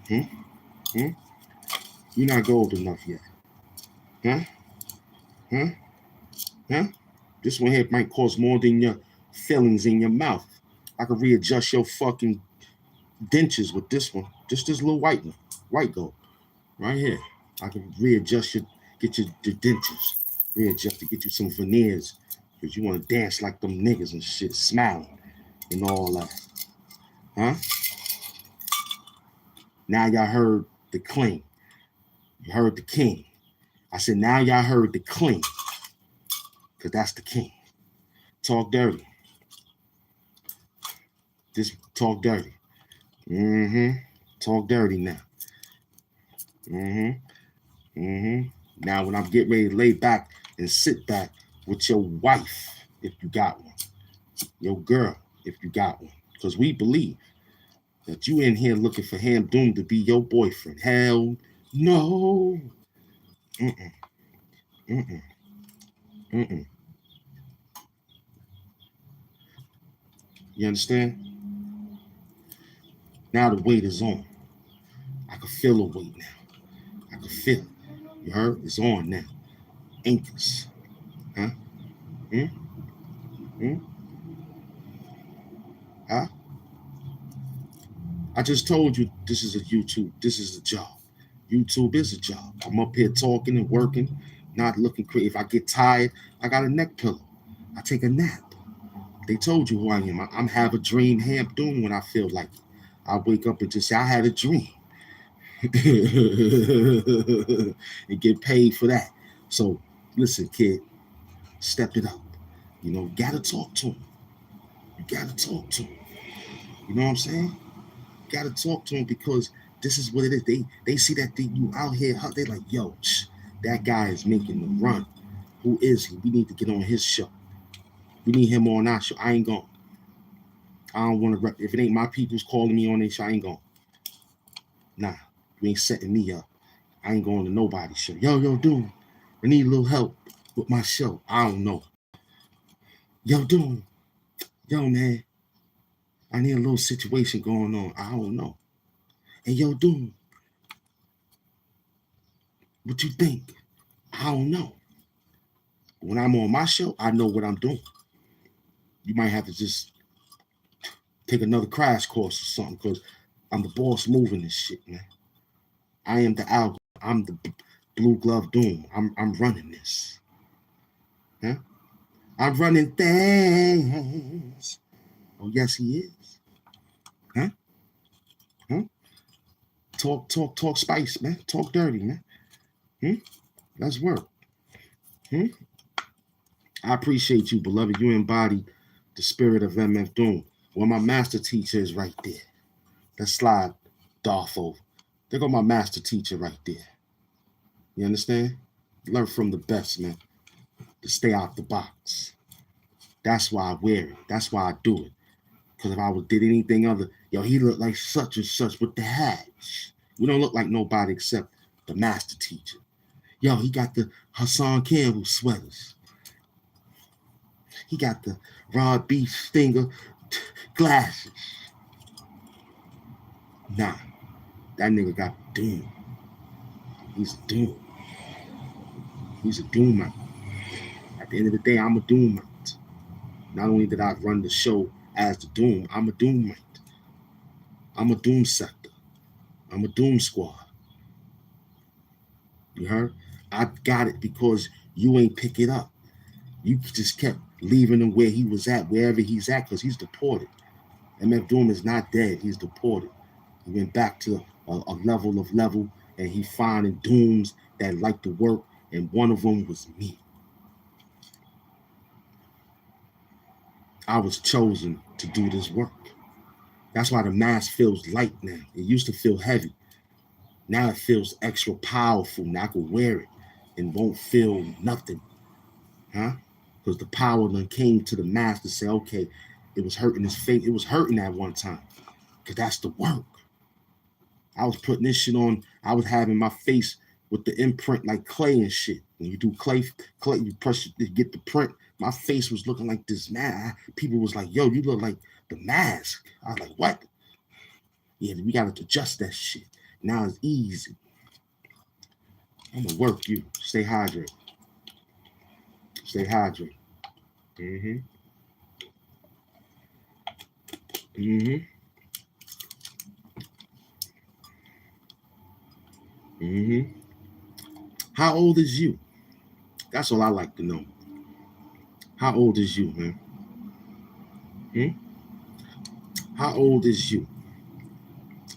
yet. You're not gold enough yet. Huh? Huh? Huh? This one here might cause more than your fillings in your mouth. I could readjust your fucking dentures with this one. Just this little white one. White gold. Right here. I can readjust get your dentures. Readjust to get you some veneers. Because you want to dance like them niggas and shit. Smiling and all that. Huh? Now y'all heard the cling. You heard the king. I said, now y'all heard the cling. Because that's the king. Talk dirty. Just talk dirty. Talk dirty now. Now when I'm getting ready to lay back and sit back with your wife, if you got one. Your girl, if you got one. Because we believe that you in here looking for Hamp Doom to be your boyfriend. Hell no. You understand? Now the weight is on. I can feel the weight now. I can feel it. You heard? It's on now. Anchors. Huh? Huh? I just told you this is a YouTube. This is a job. YouTube is a job. I'm up here talking and working, not looking crazy. If I get tired, I got a neck pillow. I take a nap. They told you who I am. I'm have a dream Hamp Doom when I feel like it. I wake up and just say, I had a dream. And get paid for that. So listen, kid, step it up. You gotta talk to him. You gotta talk to him. You know what I'm saying? You gotta talk to him because this is what it is. They see that you out here, they like, yo, that guy is making the run. Who is he? We need to get on his show. We need him on our show. I ain't going. I don't want to. If it ain't my people's calling me on their show, I ain't going. Nah, you ain't setting me up. I ain't going to nobody's show. Yo, Doom, I need a little help with my show. I don't know. Yo, Doom, yo, man, I need a little situation going on. I don't know. And yo, Doom, what you think? I don't know. When I'm on my show, I know what I'm doing. You might have to just take another crash course or something because I'm the boss moving this shit, man. I am the album. I'm the blue glove Doom. I'm running this. Huh? I'm running things. Oh, yes, he is. Huh? Talk spice, man. Talk dirty, man. Let's work. I appreciate you, beloved. You embody the spirit of MF Doom. Well, my master teacher is right there. Let's slide Darth over. There go my master teacher right there. You understand? Learn from the best, man. To stay out the box. That's why I wear it. That's why I do it. Because if I did anything other, yo, he looked like such and such with the hats. We don't look like nobody except the master teacher. Yo, he got the Hassan Campbell sweaters. He got the Rod B. Stinger glasses. Nah, that nigga got Doom. He's a Doom. He's a Doomite. At the end of the day, I'm a Doomite. Not only did I run the show as the Doom, I'm a Doomite. I'm a Doom sector. I'm a Doom squad. You heard? I got it because you ain't pick it up. You just kept leaving him where he was at, wherever he's at, because he's deported. MF Doom is not dead. He's deported. He went back to a level, and he finding Dooms that like to work, and one of them was me. I was chosen to do this work. That's why the mask feels light now. It used to feel heavy. Now it feels extra powerful. Now I can wear it and won't feel nothing. Huh? because the power then came to the master to say, okay, it was hurting his face. It was hurting at one time because that's the work. I was putting this shit on. I was having my face with the imprint like clay and shit. When you do clay, you press it to get the print. My face was looking like this, man. People was like, yo, you look like the mask. I was like, what? Yeah, we got to adjust that shit. Now it's easy. I'm going to work you. Stay hydrated. Stay hydrated. Mm-hmm. Mm-hmm. Mm-hmm. How old is you? That's all I like to know. How old is you, man? Hmm? How old is you?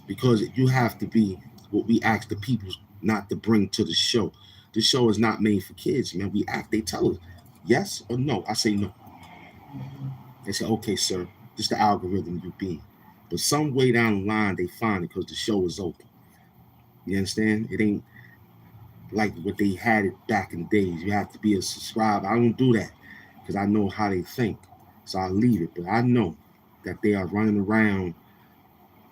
Because you have to be what we ask the people not to bring to the show. The show is not made for kids, man. They tell us yes or no. I say no. They say, okay, sir, this is the algorithm you be. But some way down the line, they find it because the show is open. You understand? It ain't like what they had it back in the days. You have to be a subscriber. I don't do that because I know how they think. So I leave it. But I know that they are running around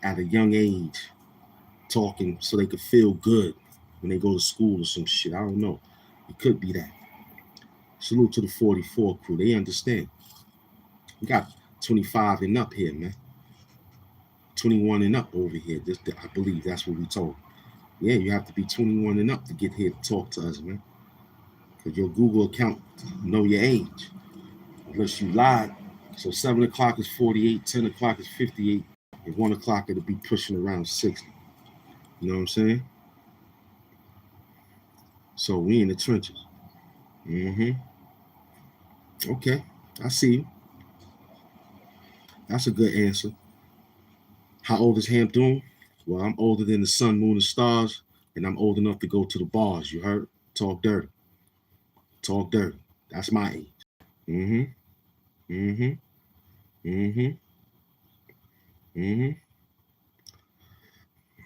at a young age talking so they could feel good when they go to school or some shit. I don't know. It could be that. Salute to the 44 crew. They understand. We got 25 and up here, man. 21 and up over here. I believe that's what we told. Yeah, you have to be 21 and up to get here to talk to us, man. Because your Google account know your age. Unless you lied. So 7 o'clock is 48, 10 o'clock is 58, and 1 o'clock it'll be pushing around 60. You know what I'm saying? So we in the trenches. Mm-hmm. Okay, I see you. That's a good answer. How old is Hamp doing? Well, I'm older than the sun, moon, and stars, and I'm old enough to go to the bars. You heard? Talk dirty. Talk dirty. That's my age. Mm-hmm. Mm-hmm. Mm-hmm.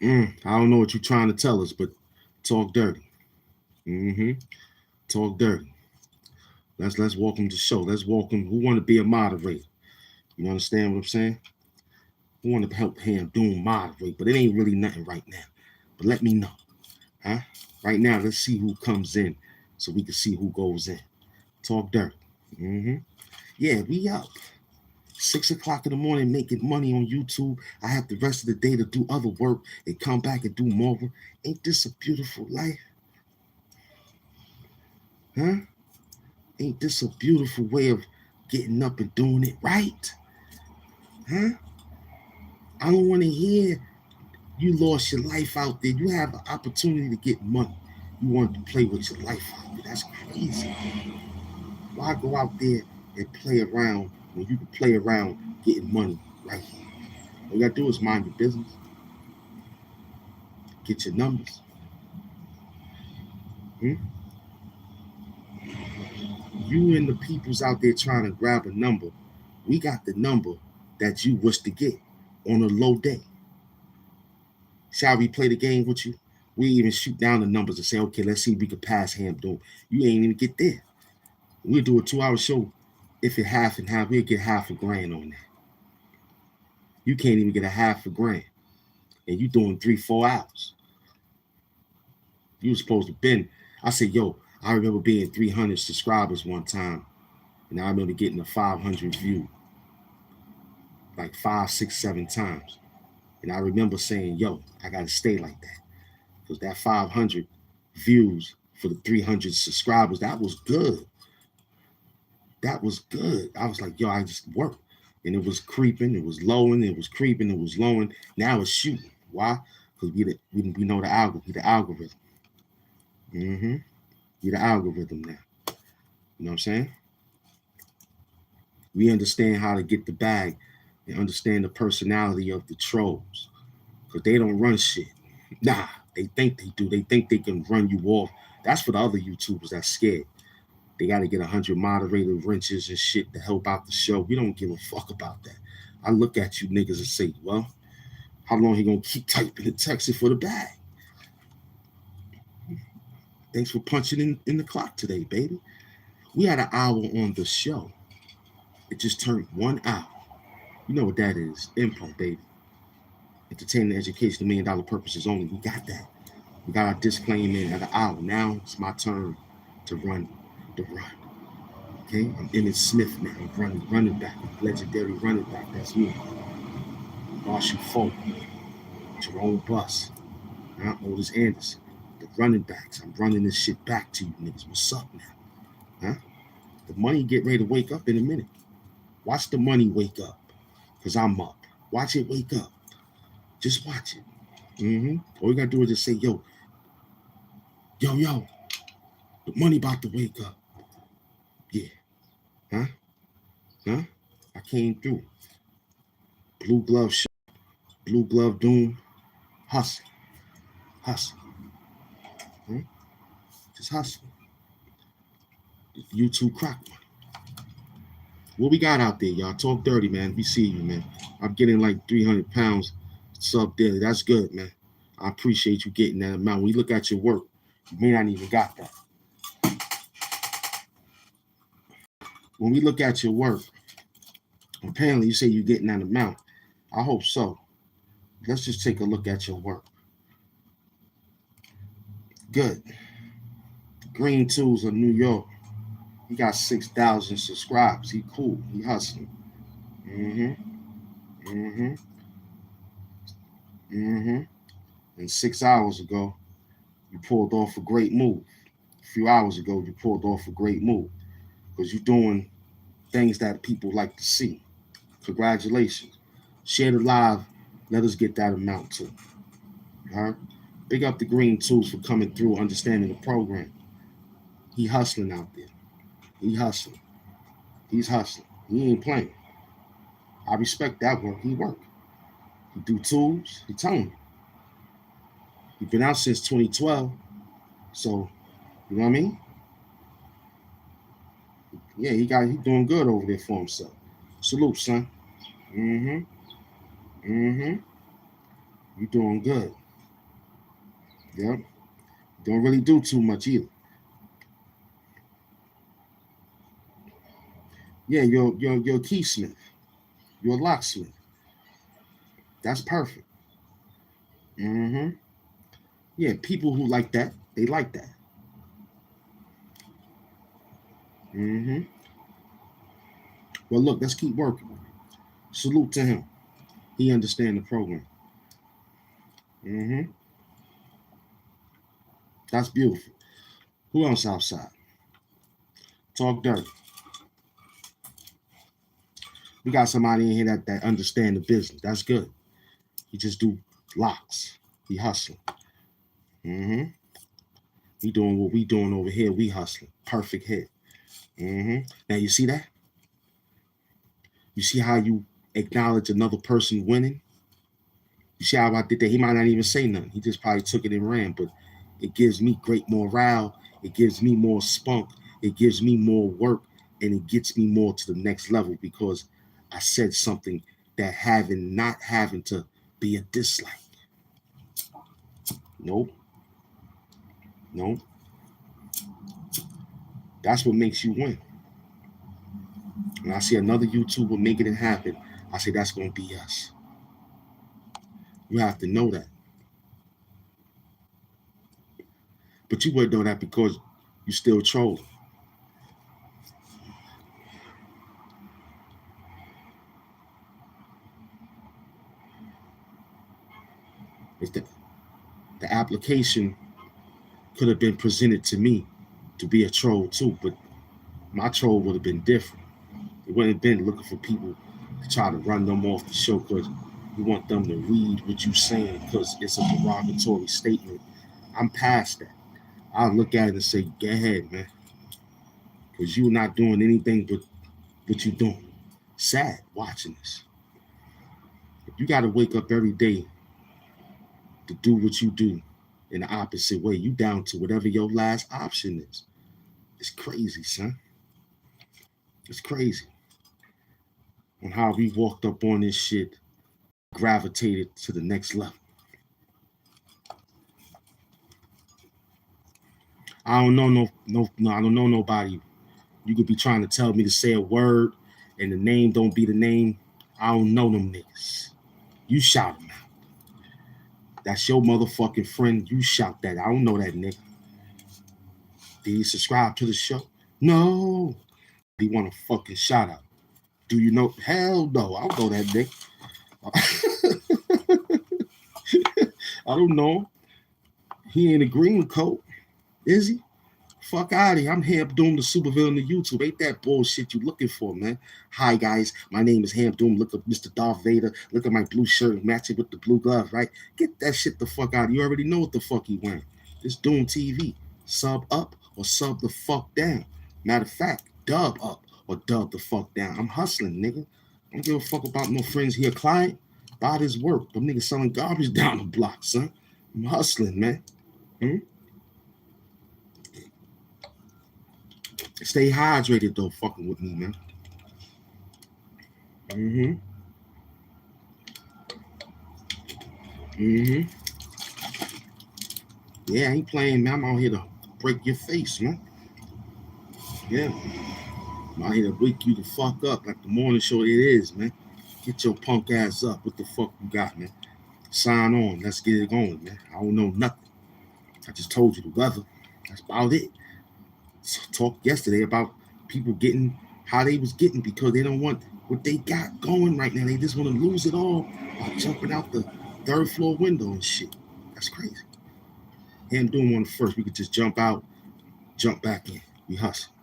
Mm-hmm. I don't know what you're trying to tell us, but talk dirty. Mm-hmm. Talk dirty. Let's welcome the show. Let's welcome who want to be a moderator. You understand what I'm saying? Who want to help Ham Doom moderate, but it ain't really nothing right now. But let me know. Huh? Right now, let's see who comes in so we can see who goes in. Talk dirty. Mm-hmm. Yeah, we up. 6 o'clock in the morning making money on YouTube. I have the rest of the day to do other work and come back and do more work. Ain't this a beautiful life? Huh? Ain't this a beautiful way of getting up and doing it right? Huh? I don't want to hear you lost your life out there. You have an opportunity to get money. You want to play with your life out there. That's crazy. Why go out there and play around when you can play around getting money right here? All you gotta do is mind your business. Get your numbers. Hmm? You and the people's out there trying to grab a number. We got the number that you wish to get on a low day. Shall we play the game with you? We even shoot down the numbers and say, okay, let's see if we can pass Hamp Doom. You ain't even get there. We'll do a 2-hour show. If it half and half, we'll get half a grand on that. You can't even get a half a grand. And you doing 3-4 hours. You were supposed to been. I said, yo, I remember being 300 subscribers one time. And I remember getting a 500 view. Like 5, 6, 7 times. And I remember saying, yo, I got to stay like that. Because that 500 views for the 300 subscribers, that was good. That was good. I was like, yo, I just worked. And it was creeping, it was lowing, it was creeping, it was lowing. Now it's shooting. Why? Because we know the algorithm. Mm-hmm. We the algorithm now. You know what I'm saying? We understand how to get the bag and understand the personality of the trolls. Because they don't run shit. Nah, they think they do. They think they can run you off. That's for the other YouTubers that's scared. They got to get 100 moderator wrenches and shit to help out the show. We don't give a fuck about that. I look at you niggas and say, well, how long he gonna keep typing and texting for the bag? Thanks for punching in the clock today, baby. We had an hour on the show. It just turned 1 hour. You know what that is. Info, baby. Entertainment, education, $1 million purposes only. We got that. We got our disclaimer in at an hour. Now it's my turn to run the run. Okay? I'm Emmett Smith now. I'm running back. Legendary running back. That's me. Marshall Folk. Jerome Buss. Otis Anderson. The running backs. I'm running this shit back to you niggas. What's up now? Huh? The money get ready to wake up in a minute. Watch the money wake up. Because I'm up. Watch it wake up. Just watch it. All you gotta do is just say, yo, the money about to wake up. Yeah. Huh? I came through. Blue glove shot. Blue glove doom. Hustle. Just hustle. YouTube crack one. What we got out there, y'all? Talk dirty, man. We see you, man. I'm getting like 300 pounds sub daily. That's good, man. I appreciate you getting that amount. When you look at your work, you may not even got that. When we look at your work, apparently you say you're getting that amount. I hope so. Let's just take a look at your work. Good. Green Tools of New York. He got 6,000 subscribers. He cool. He hustling. And 6 hours ago, you pulled off a great move. A few hours ago, you pulled off a great move because you're doing things that people like to see. Congratulations. Share the live. Let us get that amount too. All right? Big up the Green Tools for coming through, understanding the program. He hustling out there. He hustling. He's hustling. He ain't playing. I respect that work. He work. He do tools. He telling me. He been out since 2012. So, you know what I mean? Yeah, he doing good over there for himself. Salute, son. You doing good. Yep. Don't really do too much either. Yeah, you're a keysmith. You're a locksmith. That's perfect. Yeah, people who like that, they like that. Well, look, let's keep working. Salute to him. He understand the program. That's beautiful. Who else outside? Talk dirty. We got somebody in here that understand the business. That's good. He just do locks. He hustling. We doing what we doing over here. We hustling. Perfect hit. Now you see that? You see how you acknowledge another person winning? You see how I did that? He might not even say nothing. He just probably took it and ran, but it gives me great morale. It gives me more spunk. It gives me more work, and it gets me more to the next level because I said something that not having to be a dislike. Nope. That's what makes you win. When I see another YouTuber making it happen, I say that's going to be us. You have to know that. But you wouldn't know that because you still trolling. It's the application could have been presented to me to be a troll too, but my troll would have been different. It wouldn't have been looking for people to try to run them off the show because you want them to read what you're saying because it's a derogatory statement. I'm past that. I'll look at it and say, go ahead, man. Because you're not doing anything but what you're doing. Sad watching this. You got to wake up every day to do what you do in the opposite way. You down to whatever your last option is. It's crazy, son. It's crazy. On how we walked up on this shit, gravitated to the next level. I don't know I don't know nobody You could be trying to tell me to say a word and the name don't be the name. I don't know them niggas. You shout them out. That's your motherfucking friend. You shout that. I don't know that nigga. Did he subscribe to the show? No. He want a fucking shout out. Do you know? Hell no. I don't know that nigga. I don't know him. He ain't a green coat, is he? Fuck out of here. I'm Hamp Doom, the supervillain of YouTube. Ain't that bullshit you looking for, man? Hi, guys. My name is Hamp Doom. Look at Mr. Darth Vader. Look at my blue shirt. Match it with the blue glove, right? Get that shit the fuck out. You already know what the fuck he wearing. This Doom TV. Sub up or sub the fuck down. Matter of fact, dub up or dub the fuck down. I'm hustling, nigga. I don't give a fuck about no friends here. Client, buy this work. Them niggas selling garbage down the block, son. I'm hustling, man. Stay hydrated though, fucking with me, man. Yeah, I ain't playing, man. I'm out here to break your face, man. Yeah. I'm out here to wake you the fuck up like the morning show it is, man. Get your punk ass up. What the fuck you got, man? Sign on. Let's get it going, man. I don't know nothing. I just told you the weather. That's about it. So talked yesterday about people getting how they was getting because they don't want what they got going right now. They just want to lose it all by jumping out the third floor window and shit. That's crazy. Him doing one first. We could just jump out, jump back in. We hustle.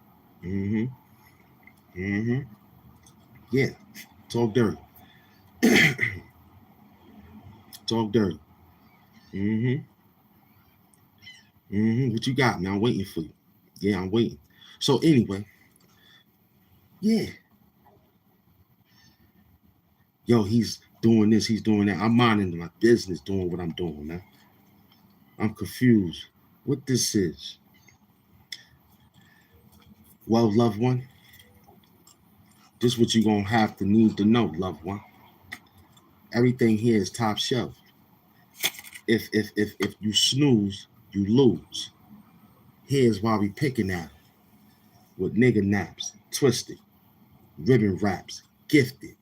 Yeah. Talk dirty. Talk dirty. What you got, man? I'm waiting for you. Yeah, I'm waiting. So anyway, yeah. Yo, he's doing this, he's doing that. I'm minding my business, doing what I'm doing, man. I'm confused what this is. Well, loved one, this is what you're gonna have to need to know, loved one. Everything here is top shelf. If you snooze, you lose. Here's why we picking at it. With nigga naps, twisted, ribbon wraps, gifted.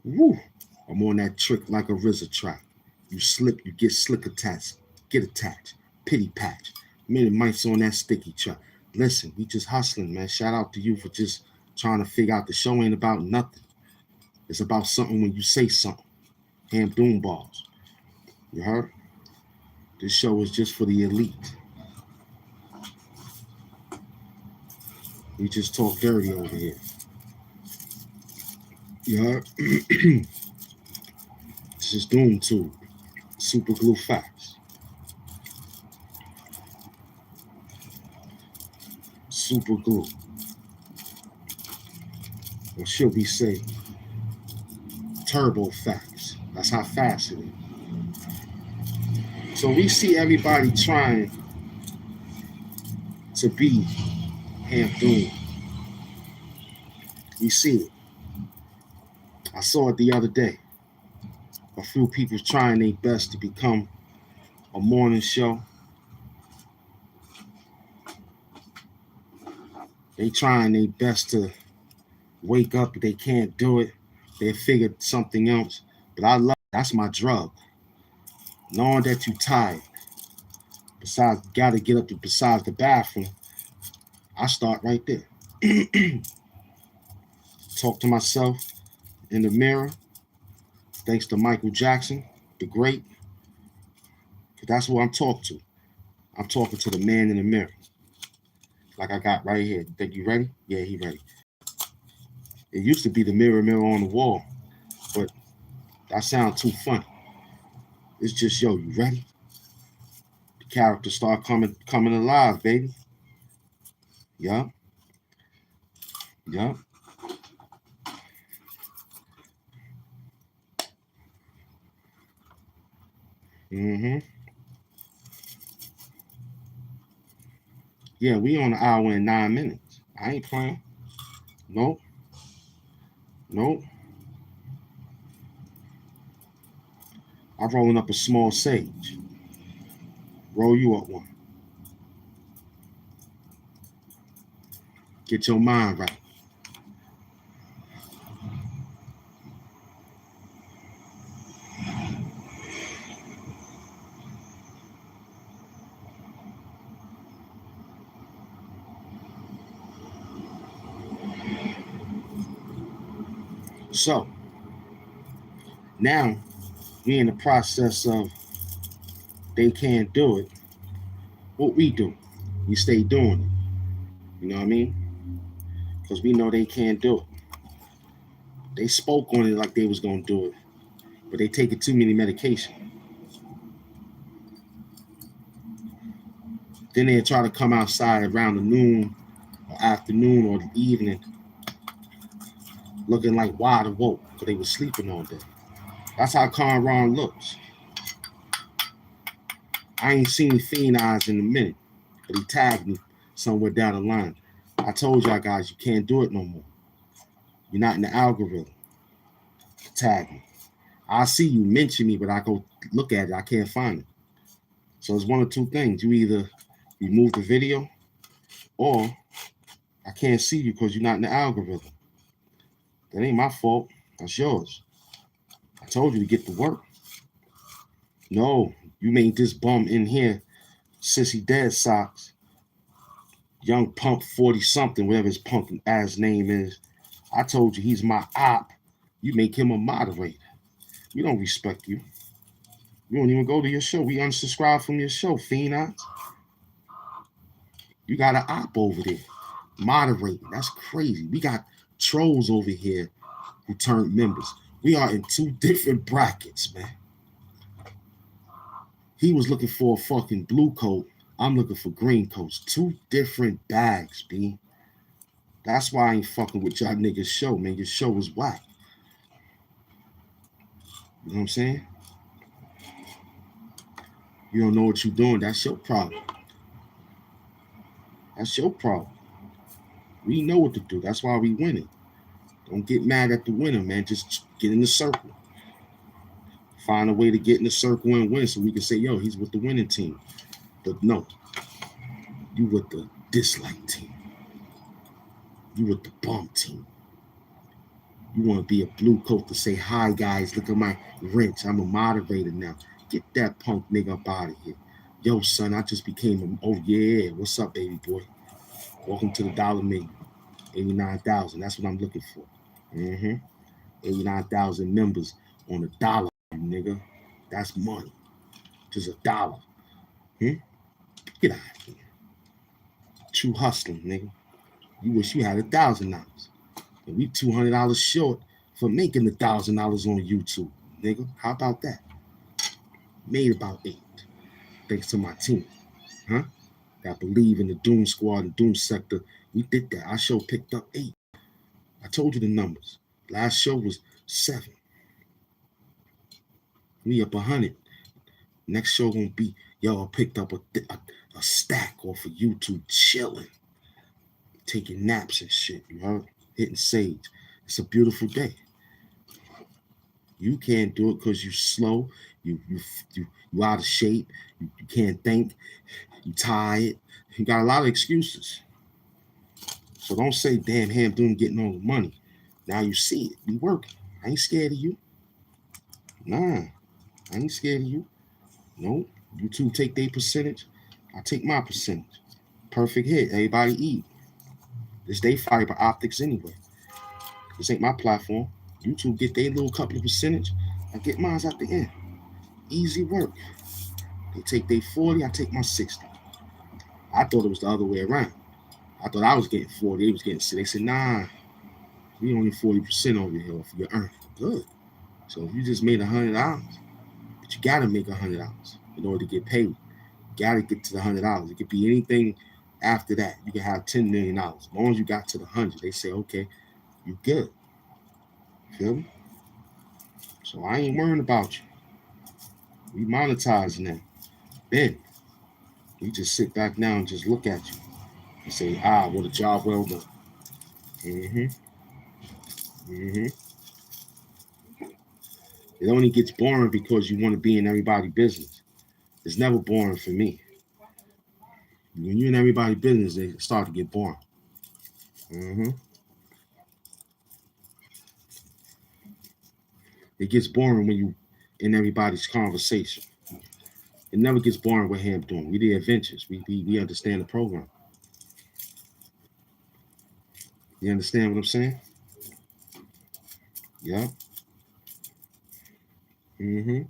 Woo! I'm on that trick like a RZA track. You slip, you get slick attached. Get attached. Pity patch. Many mics on that sticky track. Listen, we just hustling, man. Shout out to you for just trying to figure out the show ain't about nothing. It's about something when you say something. Hamp Doom balls. You heard? This show is just for the elite. We just talk dirty over here. You heard? This is Doom Tube. Super glue facts. Super glue. Or should we say turbo facts? That's how fast it is. So we see everybody trying to be Hamp Doom. We see it. I saw it the other day. A few people trying their best to become a morning show. They trying their best to wake up, but they can't do it. They figured something else. But I love that's my drug. Knowing that you're tired. Besides, gotta get up to besides the bathroom. I start right there. Talk to myself in the mirror. Thanks to Michael Jackson, the great. That's who I'm talking to. I'm talking to the man in the mirror. Like I got right here. Think you ready? Yeah, he ready. It used to be the mirror on the wall, but that sounds too funny. It's just, yo, you ready? The characters start coming alive, baby. Yup. Yup. Yeah, we on an hour and 9 minutes. I ain't playing. Nope. I'm rolling up a small sage. Roll you up one. Get your mind right. So now we in the process of they can't do it. What we do, we stay doing it. You know what I mean? Because we know they can't do it. They spoke on it like they was gonna do it, but they taking too many medication. Then they try to come outside around the noon or afternoon or the evening looking like wide awoke because they was sleeping all day. That's how Conron looks. I ain't seen Fiend Eyes in a minute, but he tagged me somewhere down the line. I told y'all guys you can't do it no more. You're not in the algorithm. Tag me. I see you mention me, but I go look at it. I can't find it. So it's one of two things. You either remove the video or I can't see you because you're not in the algorithm. That ain't my fault. That's yours. I told you to get to work. No, you made this bum in here, Sissy Dead Socks, young pump 40 something, whatever his punk ass name is. I told you he's my op. You make him a moderator. We don't respect you. We don't even go to your show. We unsubscribe from your show, Fiend. You got an op over there moderating. That's crazy. We got trolls over here who turned members. We are in two different brackets, man. He was looking for a fucking blue coat. I'm looking for green coats. Two different bags, B. That's why I ain't fucking with y'all niggas' show, man. Your show is whack. You know what I'm saying? You don't know what you're doing. That's your problem. That's your problem. We know what to do. That's why we winning. Don't get mad at the winner, man. Just get in the circle. Find a way to get in the circle and win so we can say, yo, he's with the winning team. But no, you with the dislike team. You with the bum team. You want to be a blue coat to say, hi, guys, look at my wrench. I'm a moderator now. Get that punk nigga up out of here. Yo, son, I just became a, oh, yeah, what's up, baby boy? Welcome to the $1 million. 89,000, that's what I'm looking for. 89,000 members on $1, nigga. That's money. Just $1. Get out of here. True hustling, nigga. You wish you had $1,000. And we $200 short for making $1,000 on YouTube, nigga. How about that? Made about 8. Thanks to my team. That believe in the Doom Squad and Doom Sector. We did that. Our show picked up 8. I told you the numbers. Last show was 7. We up 100. Next show gonna be, yo, I picked up a stack off of YouTube, chilling, taking naps and shit, you heard? Hitting sage. It's a beautiful day. You can't do it because you slow, you out of shape, you can't think, you tired. You got a lot of excuses. So don't say, damn, Hamp Doom getting all the money. Now you see it. We working. I ain't scared of you. Nah, I ain't scared of you. No, you two take their percentage. I take my percentage. Perfect hit. Everybody eat. This they fiber optics anyway. This ain't my platform. You two get their little couple of percentage. I get mine at the end. Easy work. They take their 40, I take my 60. I thought it was the other way around. I thought I was getting 40, they was getting 60. They said, nah, we only 40% over here for your earn. Good. So if you just made $100, but you gotta make $100 in order to get paid. You gotta get to the $100. It could be anything after that. You can have $10 million. As long as you got to the 100, they say, okay, you good. Feel me? So I ain't worrying about you. We monetizing now. Then we just sit back now and just look at you and say, what a job well done. It only gets boring because you want to be in everybody's business. It's never boring for me. When you're in everybody's business, they start to get boring. Mm-hmm. It gets boring when you in everybody's conversation. It never gets boring with Hamp doing. We the adventures. We understand the program. You understand what I'm saying? Yeah. Mm-hmm.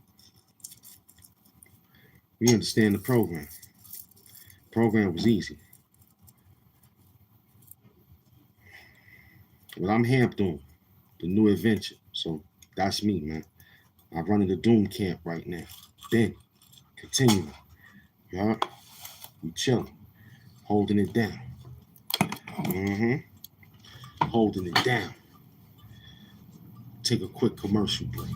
We understand the program. Program was easy. What I'm Hamp doing, the new adventure. So that's me, man. I'm running the Doom camp right now. Then continue. Yeah. We chilling, holding it down. Mm-hmm. Holding it down. Take a quick commercial break.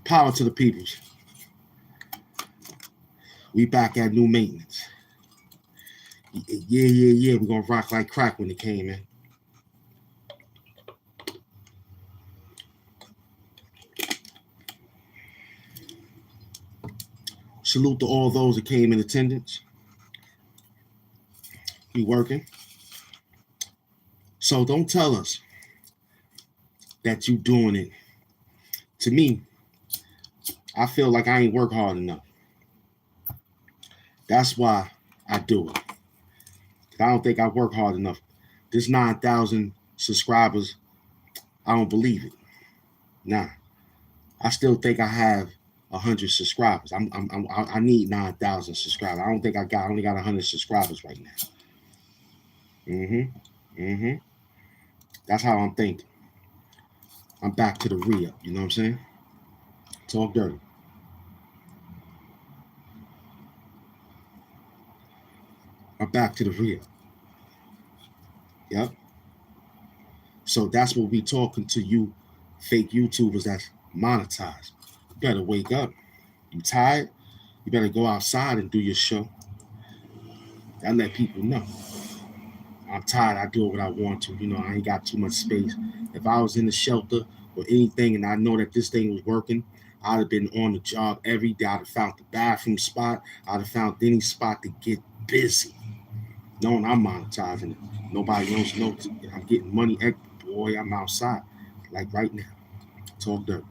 Power to the peoples. We back at new maintenance. Yeah. We're gonna rock like crack when it came in. Salute to all those that came in attendance. We working. So don't tell us that you doing it. To me, I feel like I ain't work hard enough. That's why I do it. I don't think I work hard enough. This 9,000 subscribers, I don't believe it. Nah, I still think I have 100 subscribers. I need 9,000 subscribers. I don't think I only got 100 subscribers right now. Mm-hmm. Mm-hmm. That's how I'm thinking. I'm back to the real. You know what I'm saying? Talk dirty. I'm back to the real. Yep. So that's what we talking to you, fake YouTubers that's monetized. You better wake up. You tired? You better go outside and do your show. I let people know. I'm tired. I do what I want to. You know, I ain't got too much space. If I was in the shelter or anything and I know that this thing was working, I'd have been on the job every day. I'd have found the bathroom spot. I'd have found any spot to get busy. Knowing I'm monetizing it. Nobody else knows. I'm getting money. Boy, I'm outside. Like right now. Talk dirt.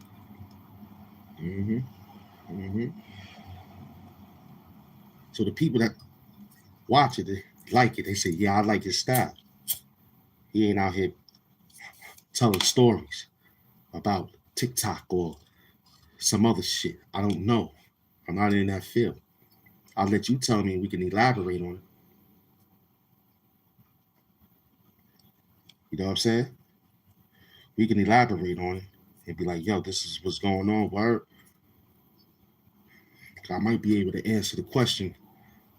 Mm-hmm. Mm-hmm. So the people that watch it, they like it. They say, yeah, I like his style. He ain't out here telling stories about TikTok or some other shit. I don't know. I'm not in that field. I'll let you tell me and we can elaborate on it. You know what I'm saying? We can elaborate on it and be like, yo, this is what's going on. Word. I might be able to answer the question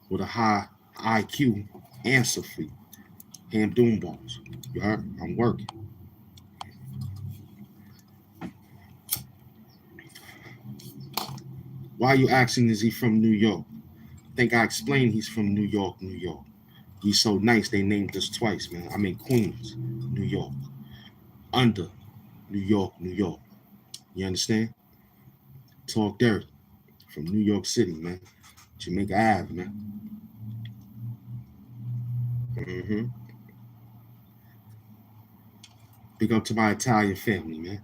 with a high IQ answer for you. Ham Doom Balls. You heard? I'm working. Why are you asking, is he from New York? I think I explained he's from New York, New York. He's so nice they named us twice, man. I'm in Queens, New York. Under New York, New York. You understand? Talk dirt from New York City, man. Jamaica Ave, man. Mm-hmm. Big up to my Italian family, man.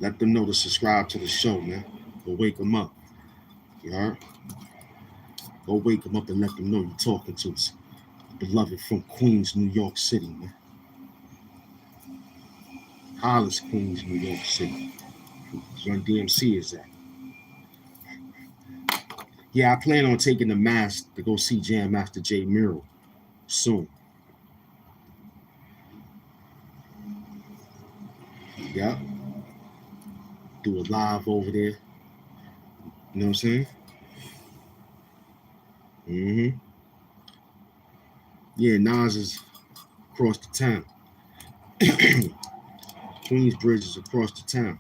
Let them know to subscribe to the show, man. Go wake them up. You heard? Go wake them up and let them know you're talking to us. Beloved from Queens, New York City, man. Hollis, Queens, New York City. Run DMC is that. Yeah, I plan on taking the mask to go see Jam Master Jay Murrell soon. Yeah. Do a live over there. You know what I'm saying? Mm-hmm. Yeah, Nas is across the town. Queensbridge is across the town.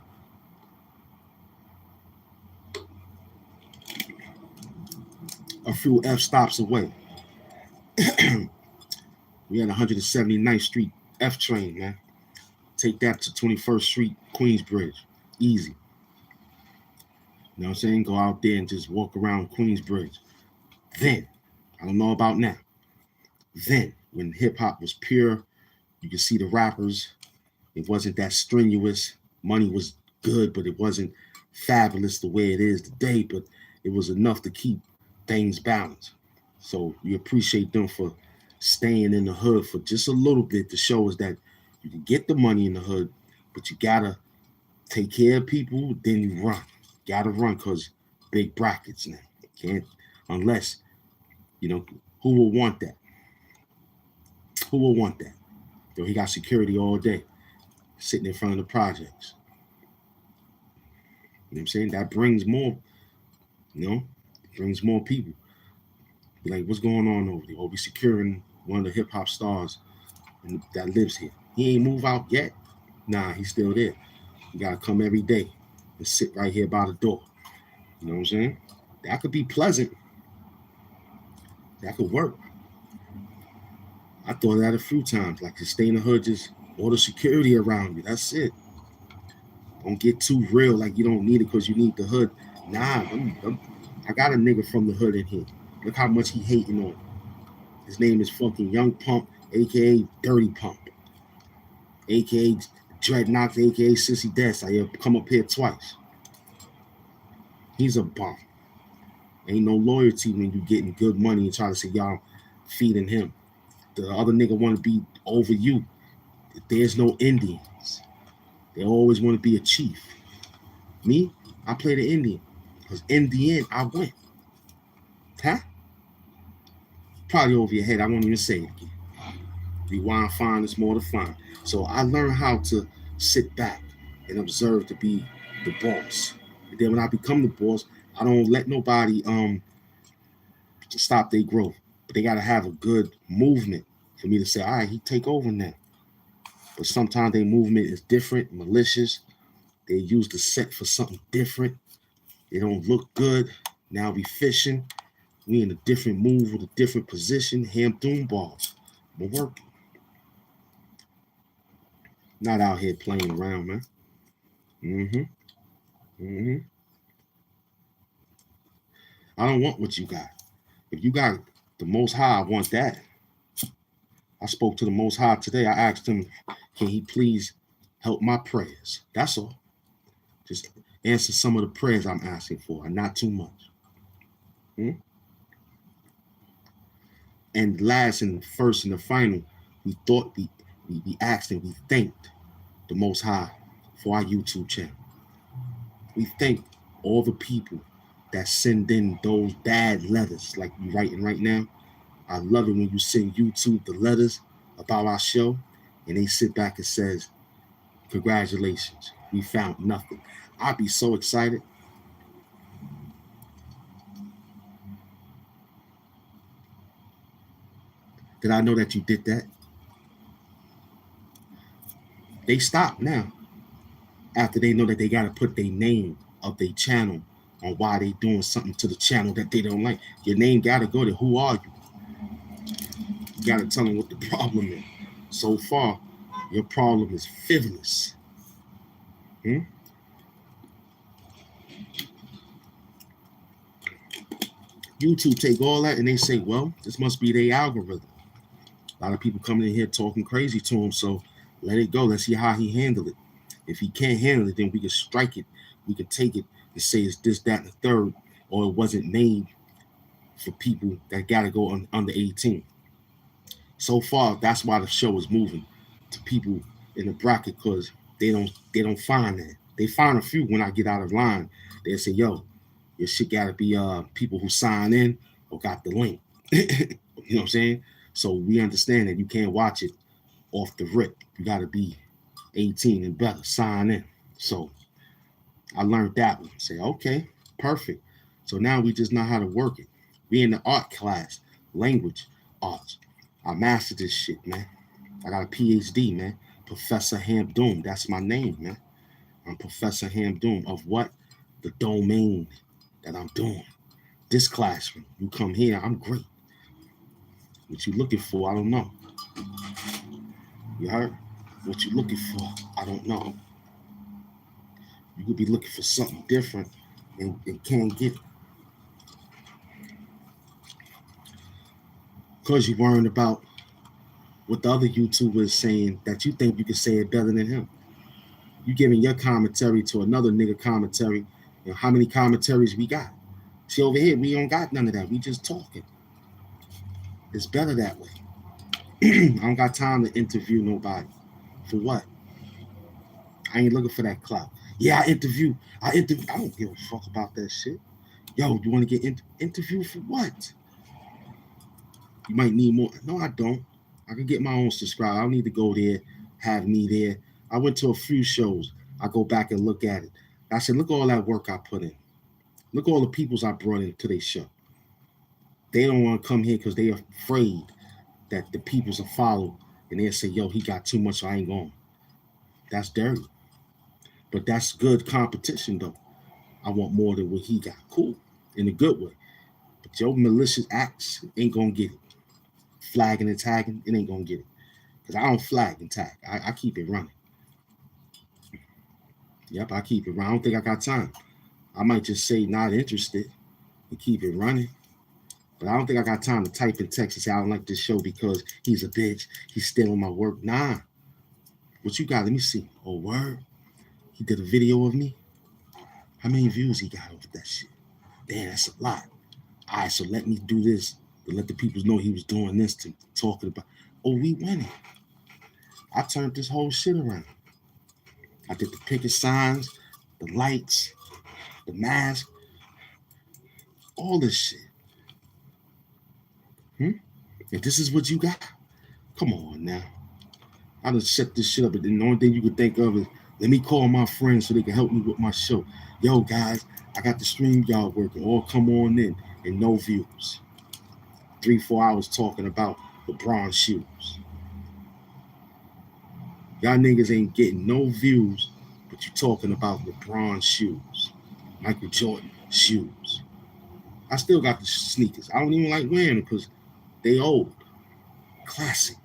A few F stops away. We had 179th Street F train, man. Take that to 21st Street, Queensbridge. Easy. You know what I'm saying? Go out there and just walk around Queensbridge. Then, I don't know about now. Then, when hip hop was pure, you could see the rappers. It wasn't that strenuous. Money was good, but it wasn't fabulous the way it is today. But it was enough to keep things balanced. So we appreciate them for staying in the hood for just a little bit to show us that you can get the money in the hood, but you gotta take care of people, then you run. Gotta run because big brackets now. Can't unless, you know, who will want that? Who will want that? So he got security all day, sitting in front of the projects. You know what I'm saying? That brings more, brings more people. Be like, what's going on over there? Or we securing one of the hip hop stars that lives here. He ain't move out yet. Nah, he's still there. You gotta come every day and sit right here by the door. You know what I'm saying? That could be pleasant. That could work. I thought of that a few times. Like, just stay in the hood, just order security around you. That's it. Don't get too real like you don't need it because you need the hood. Nah, I got a nigga from the hood in here. Look how much he hating on. His name is fucking Young Pump, aka Dirty Pump, aka Dreadnoughts, aka Sissy Death. I come up here twice. He's a bum. Ain't no loyalty when you getting good money and try to say y'all feeding him. The other nigga want to be over you. There's no Indians. They always want to be a chief. Me, I play the Indian. Because in the end, I win. Huh? Probably over your head. I won't even say it again. Rewind, find is more to find. So I learned how to sit back and observe to be the boss. And then when I become the boss, I don't let nobody stop their growth. But they gotta have a good movement for me to say, all right, he take over now. But sometimes their movement is different, malicious. They use the set for something different. They don't look good. Now we fishing. We in a different move with a different position. Hamp balls. We're working. Not out here playing around, man. Mm-hmm. Mm-hmm. I don't want what you got. If you got the Most High, I want that. I spoke to the Most High today. I asked him, can he please help my prayers? That's all. Just answer some of the prayers I'm asking for, and not too much. Hmm? And last and first and the final, we asked and we thanked the Most High for our YouTube channel. We thank all the people that send in those bad letters like you writing right now. I love it when you send YouTube the letters about our show and they sit back and says, congratulations, we found nothing. I'd be so excited. Did I know that you did that? They stop now after they know that they got to put their name of their channel on why they doing something to the channel that they don't like. Your name got to go to who are you? You got to tell them what the problem is. So far, your problem is frivolous. Hmm? YouTube take all that and they say, well, this must be their algorithm. A lot of people coming in here talking crazy to him, so let it go. Let's see how he handled it. If he can't handle it, then we can strike it. We can take it and say it's this, that, and the third, or it wasn't made for people that got to go under 18. So far, that's why the show is moving to people in the bracket, because they don't find that. They find a few when I get out of line. They say, yo, your shit gotta be people who sign in or got the link. You know what I'm saying? So we understand that you can't watch it off the rip. You gotta be 18 and better, sign in. So I learned that one. Say, okay, perfect. So now we just know how to work it. We in the art class, language arts. I mastered this shit, man. I got a PhD, man. Professor Hamp. That's my name, man. I'm Professor Hamp of what? The domain that I'm doing. This classroom. You come here, I'm great. What you looking for, I don't know. You heard? What you looking for, I don't know. You could be looking for something different and can't get it. Because you're worrying about what the other YouTuber is saying that you think you can say it better than him. You giving your commentary to another nigga commentary. And how many commentaries we got? See, over here, we don't got none of that. We just talking. It's better that way. I don't got time to interview nobody. For what? I ain't looking for that clout. Yeah, I interview. I don't give a fuck about that shit. Yo, you want to get interviewed for what? You might need more. No, I don't. I can get my own subscriber. I don't need to go there, have me there. I went to a few shows. I go back and look at it. I said, look at all that work I put in. Look at all the peoples I brought into their show. They don't want to come here because they're afraid that the peoples will follow and they'll say, yo, he got too much, so I ain't going. That's dirty. But that's good competition, though. I want more than what he got. Cool. In a good way. But your malicious acts ain't going to get it. Flagging and tagging, it ain't going to get it. Because I don't flag and tag. I keep it running. Yep, I keep it running. I don't think I got time. I might just say not interested and keep it running. But I don't think I got time to type in text and say I don't like this show because he's a bitch. He's stealing my work. Nah. What you got? Let me see. Oh, word? He did a video of me? How many views he got over that shit? Damn, that's a lot. All right, so let me do this to let the people know he was doing this, to talking about. Oh, we winning. I turned this whole shit around. I did the picket signs, the lights, the mask, all this shit. If this is what you got, come on now. I just set this shit up, and the only thing you could think of is, let me call my friends so they can help me with my show. Yo, guys, I got the stream y'all working. All come on in, and no views. 3-4 hours talking about LeBron shoes. Y'all niggas ain't getting no views, but you talking about LeBron shoes, Michael Jordan shoes. I still got the sneakers. I don't even like wearing them because they old. Classic.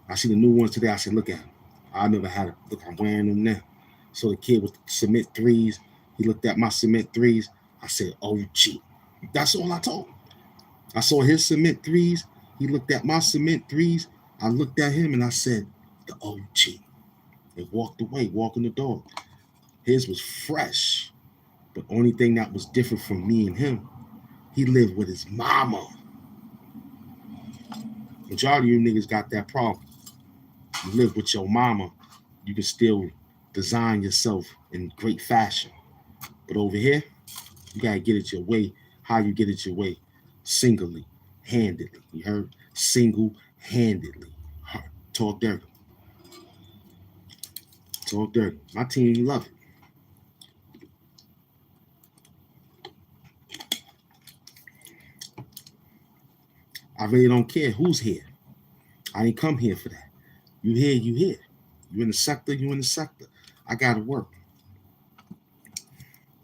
I see the new ones today. I said, look at them. I never had it. Look, I'm wearing them now. So the kid with the cement threes, he looked at my cement threes. I said, OG. That's all I told him. I saw his cement threes. He looked at my cement threes. I looked at him and I said, the OG. And walked away, walking the dog. His was fresh. But only thing that was different from me and him, he lived with his mama. Majority of you niggas got that problem. You live with your mama, you can still design yourself in great fashion. But over here, you gotta get it your way. How you get it your way? Singly, handedly. You heard? Single-handedly. Talk dirty. Talk dirty. My team love it. I really don't care who's here. I ain't come here for that. You here, you here. You in the sector, you in the sector. I gotta work.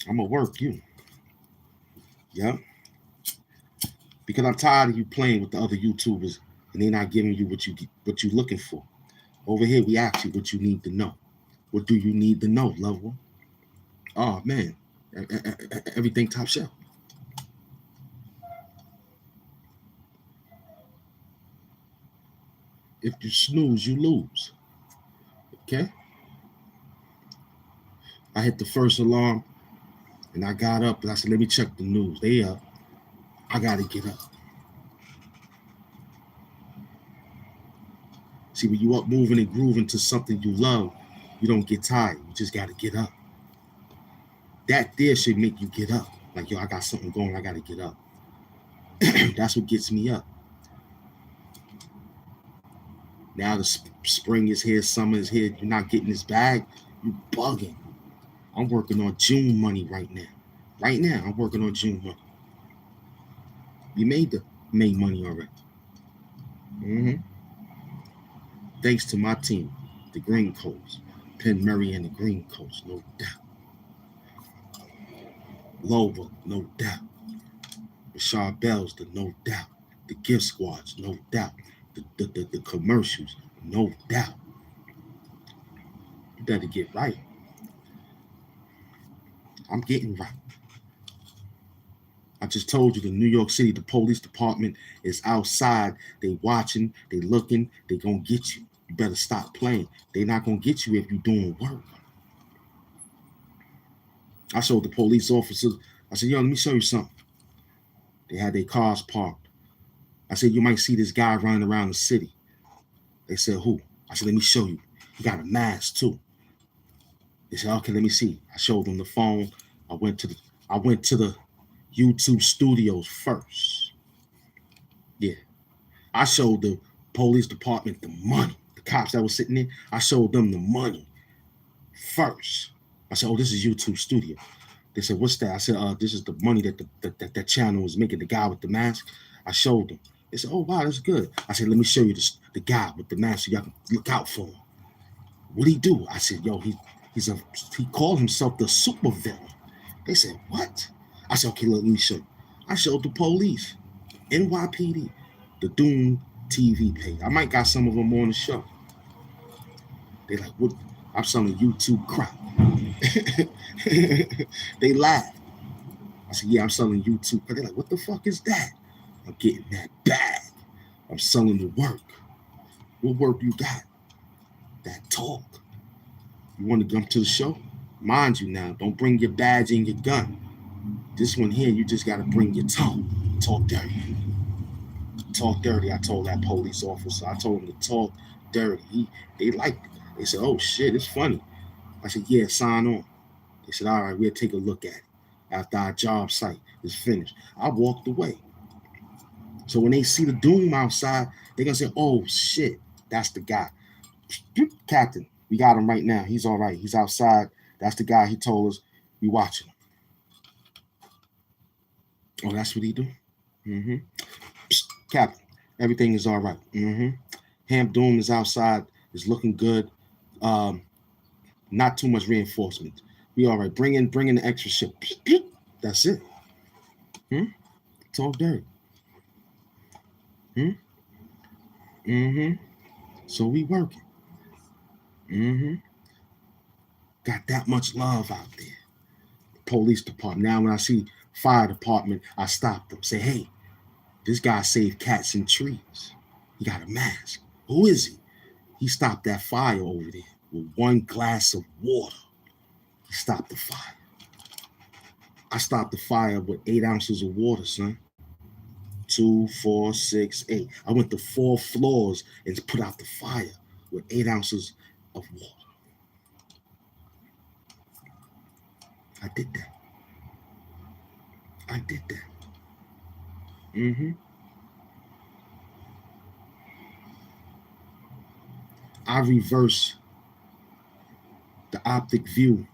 I'm gonna work you. Yeah. Because I'm tired of you playing with the other YouTubers and they're not giving you what you looking for. Over here, we ask you what you need to know. What do you need to know, loved one? Oh man, everything top shelf. If you snooze, you lose. Okay? I hit the first alarm and I got up and I said, let me check the news. They up. I gotta get up. See, when you up moving and grooving to something you love, you don't get tired. You just gotta get up. That there should make you get up. Like, yo, I got something going, I gotta get up. That's what gets me up. Now the spring is here, summer is here. You're not getting this bag, you bugging. I'm working on June money right now. Right now, I'm working on June money. We made the May money already. Mm-hmm. Thanks to my team, the Green Coats, Penn Murray and the Green Coats, no doubt. Loba, no doubt. Rashard Bells, the no doubt. The gift squads, no doubt. The commercials, no doubt. You better get right. I'm getting right. I just told you the New York City, the police department is outside. They watching, they looking, they gonna get you. You better stop playing. They not gonna get you if you doing work. I showed the police officers, I said, yo, let me show you something. They had their cars parked. I said, you might see this guy running around the city. They said, who? I said, let me show you. He got a mask too. They said, okay, let me see. I showed them the phone. I went to the YouTube studios first. Yeah. I showed the police department the money. The cops that were sitting there, I showed them the money first. I said, oh, this is YouTube studio. They said, what's that? I said, this is the money that channel is making, the guy with the mask. I showed them. They said, oh, wow, that's good. I said, let me show you the guy with the mask so y'all can look out for him. What'd he do? I said, yo, he called himself the super villain. They said, what? I said, okay, let me show you. I showed the police, NYPD, the Doom TV page. I might got some of them on the show. They like, what? I'm selling YouTube crap. They laugh. I said, yeah, I'm selling YouTube. But they're like, what the fuck is that? I'm getting that bag. I'm selling the work. What work you got? That talk. You want to come to the show? Mind you now, don't bring your badge and your gun. This one here, you just got to bring your tongue. Talk dirty. Talk dirty, I told that police officer. I told him to talk dirty. They liked it. They said, oh shit, it's funny. I said, yeah, sign on. They said, all right, we'll take a look at it after our job site is finished. I walked away. So when they see the Doom outside, they're going to say, oh shit, that's the guy. Captain, we got him right now. He's all right. He's outside. That's the guy. He told us we watching him. Oh, that's what he do? Mm-hmm. Psst, Captain, everything is all right. Mm-hmm. Hamp Doom is outside. Is looking good. Not too much reinforcement. We all right. Bring in the extra ship. That's it. Talk dirty. Mm-hmm. So we working. Mm-hmm. Got that much love out there. Police department. Now when I see fire department, I stop them. Say, hey, this guy saved cats and trees. He got a mask. Who is he? He stopped that fire over there with one glass of water. He stopped the fire. I stopped the fire with 8 ounces of water, son. 2, 4, 6, 8. I went to 4 floors and put out the fire with 8 ounces of water. I did that. Mm-hmm. I reverse the optic view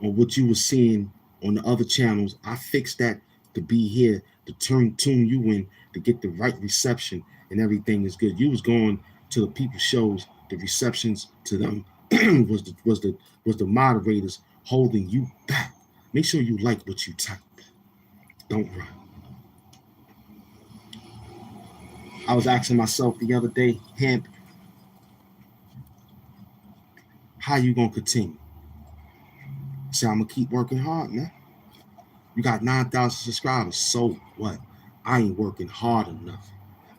on what you were seeing on the other channels. I fixed that to be here to tune you in to get the right reception and everything is good. You was going to the people shows, the receptions to them was the moderators holding you back. Make sure you like what you type. Don't run. I was asking myself the other day, Hamp, how you gonna continue? I said, I'm gonna keep working hard, man. You got 9,000 subscribers. So what? I ain't working hard enough.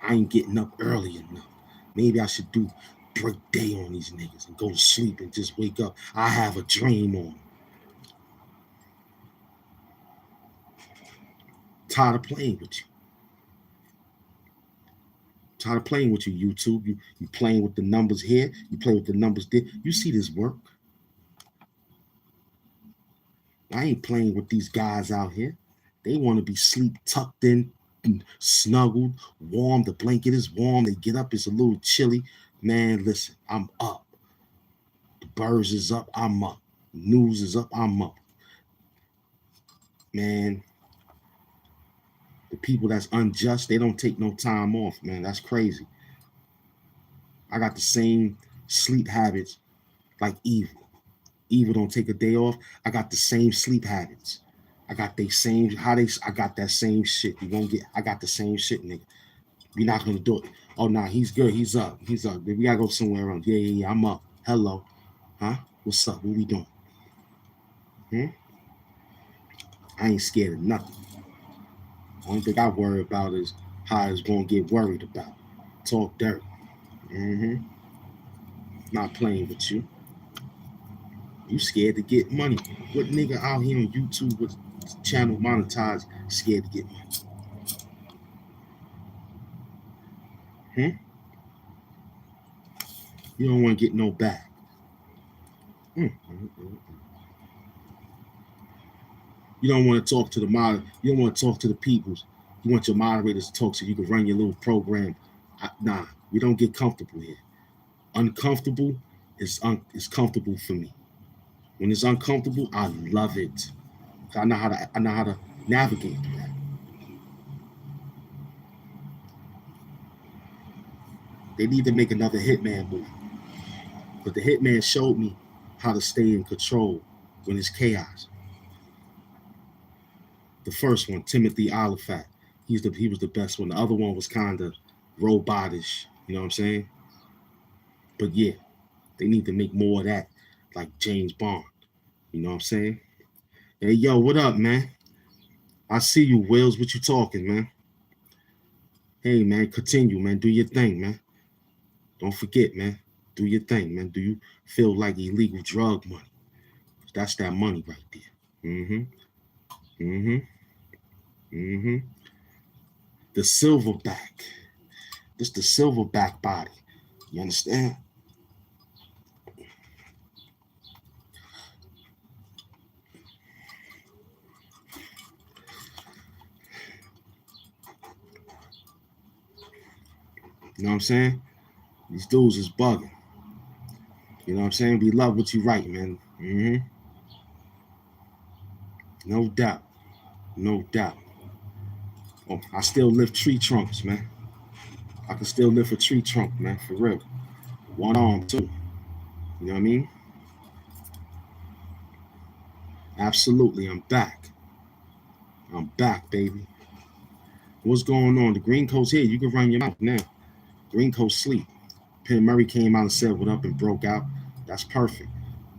I ain't getting up early enough. Maybe I should break day on these niggas and go to sleep and just wake up. I have a dream on. Tired of playing with you. Tired of playing with you, YouTube. You playing with the numbers here. You play with the numbers there. You see this work. I ain't playing with these guys out here. They want to be sleep tucked in, snuggled, warm. The blanket is warm. They get up, it's a little chilly. Man, listen, I'm up. The birds is up, I'm up. News is up, I'm up. Man, the people that's unjust, they don't take no time off, man. That's crazy. I got the same sleep habits like Evil. Evil don't take a day off. I got the same sleep habits. I got I got that same shit. I got the same shit, nigga. We're not gonna do it. Oh nah, he's good. He's up. We gotta go somewhere else. Yeah. I'm up. Hello. Huh? What's up? What we doing? I ain't scared of nothing. Only thing I worry about is how it's gonna get worried about. Talk dirty. Not playing with you. You scared to get money. What nigga out here on YouTube with channel monetized scared to get money? You don't want to get no back. You don't want to talk to the You don't want to talk to the peoples. You want your moderators to talk so you can run your little program. Nah, we don't get comfortable here. Uncomfortable is comfortable for me. When it's uncomfortable, I love it. I know how to navigate through that. They need to make another Hitman movie. But the Hitman showed me how to stay in control when it's chaos. The first one, Timothy Oliphant, he was the best one. The other one was kind of robotish, you know what I'm saying? But yeah, they need to make more of that, like James Bond. You know what I'm saying? Hey, yo, what up, man? I see you, Wills. What you talking, man? Hey, man, continue, man. Do your thing, man. Don't forget, man. Do your thing, man. Do you feel like illegal drug money? That's that money right there. The silverback. This the silverback body. You understand? You know what I'm saying? These dudes is bugging. You know what I'm saying? We love what you write, man. No doubt. No doubt. Oh, I still lift tree trunks, man. I can still lift a tree trunk, man, for real. One arm, too. You know what I mean? Absolutely, I'm back. I'm back, baby. What's going on? The Green Coast here. You can run your mouth now. Green Coast sleep. Penn Murray came out and said what up and broke out. That's perfect.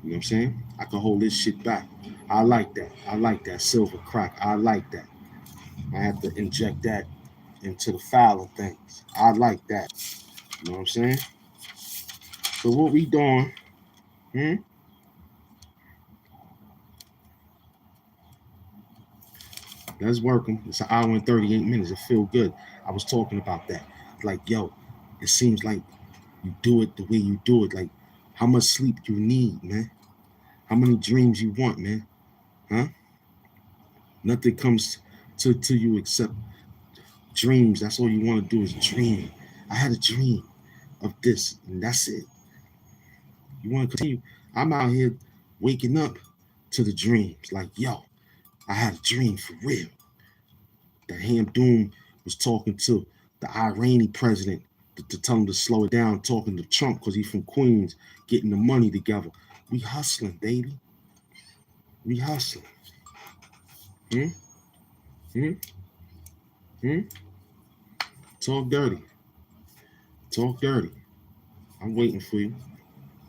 You know what I'm saying? I can hold this shit back. I like that. I like that silver crack. I like that. I have to inject that into the fouler things. I like that. You know what I'm saying? So what we doing? Let's work them. It's an hour and 38 minutes. It feel good. I was talking about that. Like, yo, it seems like you do it the way you do it. Like, how much sleep you need, man? How many dreams you want, man? Huh? Nothing comes to you except dreams. That's all you want to do is dream. I had a dream of this, and that's it. You want to continue? I'm out here waking up to the dreams. Like, yo, I had a dream for real. That Hamp was talking to the Iranian president to tell him to slow it down, talking to Trump because he's from Queens, getting the money together. We hustling, baby. We hustling. Talk dirty. Talk dirty. I'm waiting for you.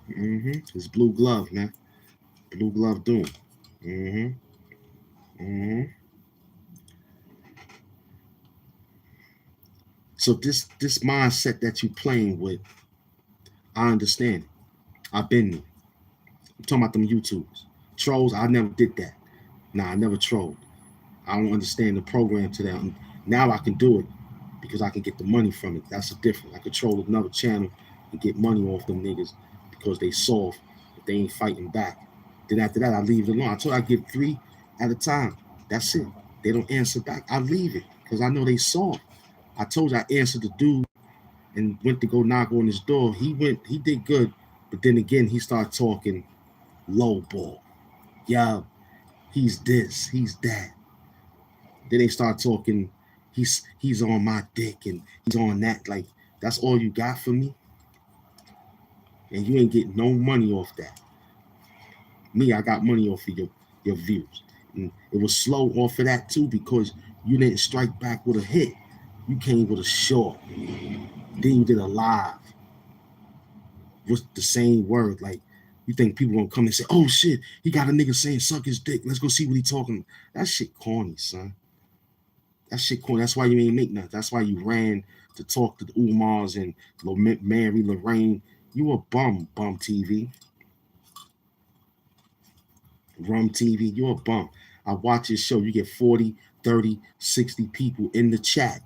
It's Blue Glove, man. Blue Glove Doom. So this mindset that you playing with, I understand it. I've been there. I'm talking about them YouTubers. Trolls, I never did that. Nah, I never trolled. I don't understand the program to that. Now I can do it because I can get the money from it. That's the difference. I control another channel and get money off them niggas because they soft if they ain't fighting back. Then after that, I leave it alone. I told you I get 3 at a time. That's it. They don't answer back. I leave it because I know they soft. I told you I answered the dude and went to go knock on his door. He did good, but then again, he started talking low ball. Yeah, he's this, he's that. Then they start talking, he's on my dick and he's on that. Like, that's all you got for me? And you ain't getting no money off that. Me, I got money off of your views. And it was slow off of that too because you didn't strike back with a hit. You came with a short. Then you did a live with the same word. Like, you think people gonna come and say, oh shit, he got a nigga saying suck his dick. Let's go see what he talking. That shit corny, son. That shit corny. That's why you ain't make nothing. That's why you ran to talk to the Umars and Mary Lorraine. You a bum TV. Rum TV, you're a bum. I watch your show. You get 40, 30, 60 people in the chat,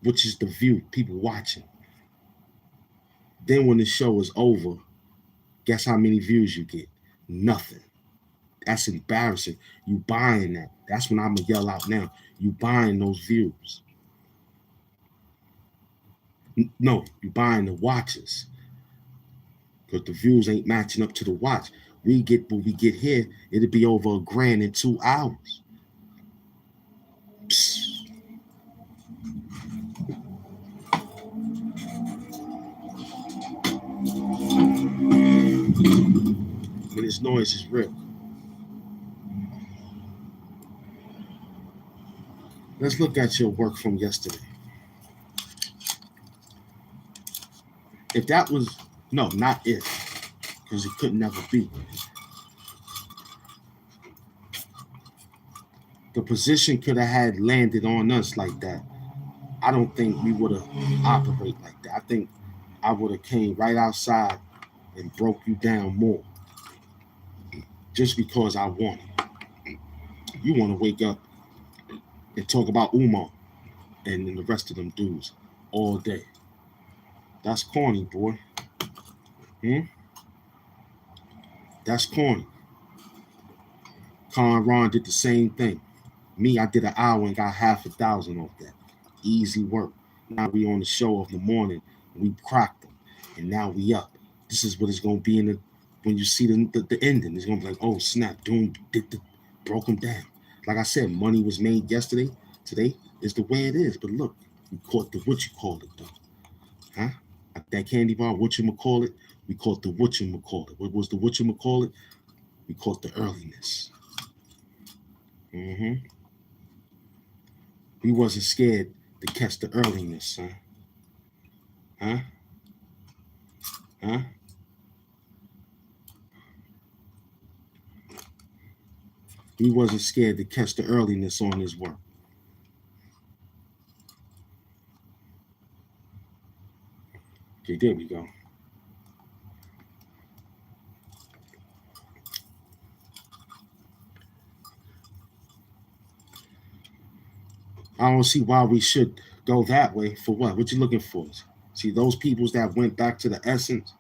which is the view, people watching. Then when the show is over, guess how many views you get? Nothing. That's embarrassing. You buying that. That's when I'm going to yell out now. You buying those views. No, you buying the watches. Because the views ain't matching up to the watch. When we get here, it'll be over $1,000 in 2 hours. Psst. When this noise is real. Let's look at your work from yesterday. If that was, no, not if, because it could never be. The position could have had landed on us like that. I don't think we would have operated like that. I think I would have came right outside and broke you down more. Just because I want it. You want to wake up and talk about Umar and then the rest of them dudes all day. That's corny, boy. That's corny. Conron did the same thing. Me, I did an hour and got 500,000 off that. Easy work. Now we on the show of the morning. We cracked them. And now we up. This is what it's going to be when you see the ending. It's going to be like, oh, snap. Doom broke them down. Like I said, money was made yesterday. Today is the way it is. But look, we caught the what you call it, though. Huh? That candy bar, whatchamacallit, we caught the whatchamacallit. What was the whatchamacallit? We caught the earliness. We wasn't scared to catch the earliness, son. Huh? We wasn't scared to catch the earliness on his work. Okay, there we go. I don't see why we should go that way. For what? What you looking for? See, those peoples that went back to the essence,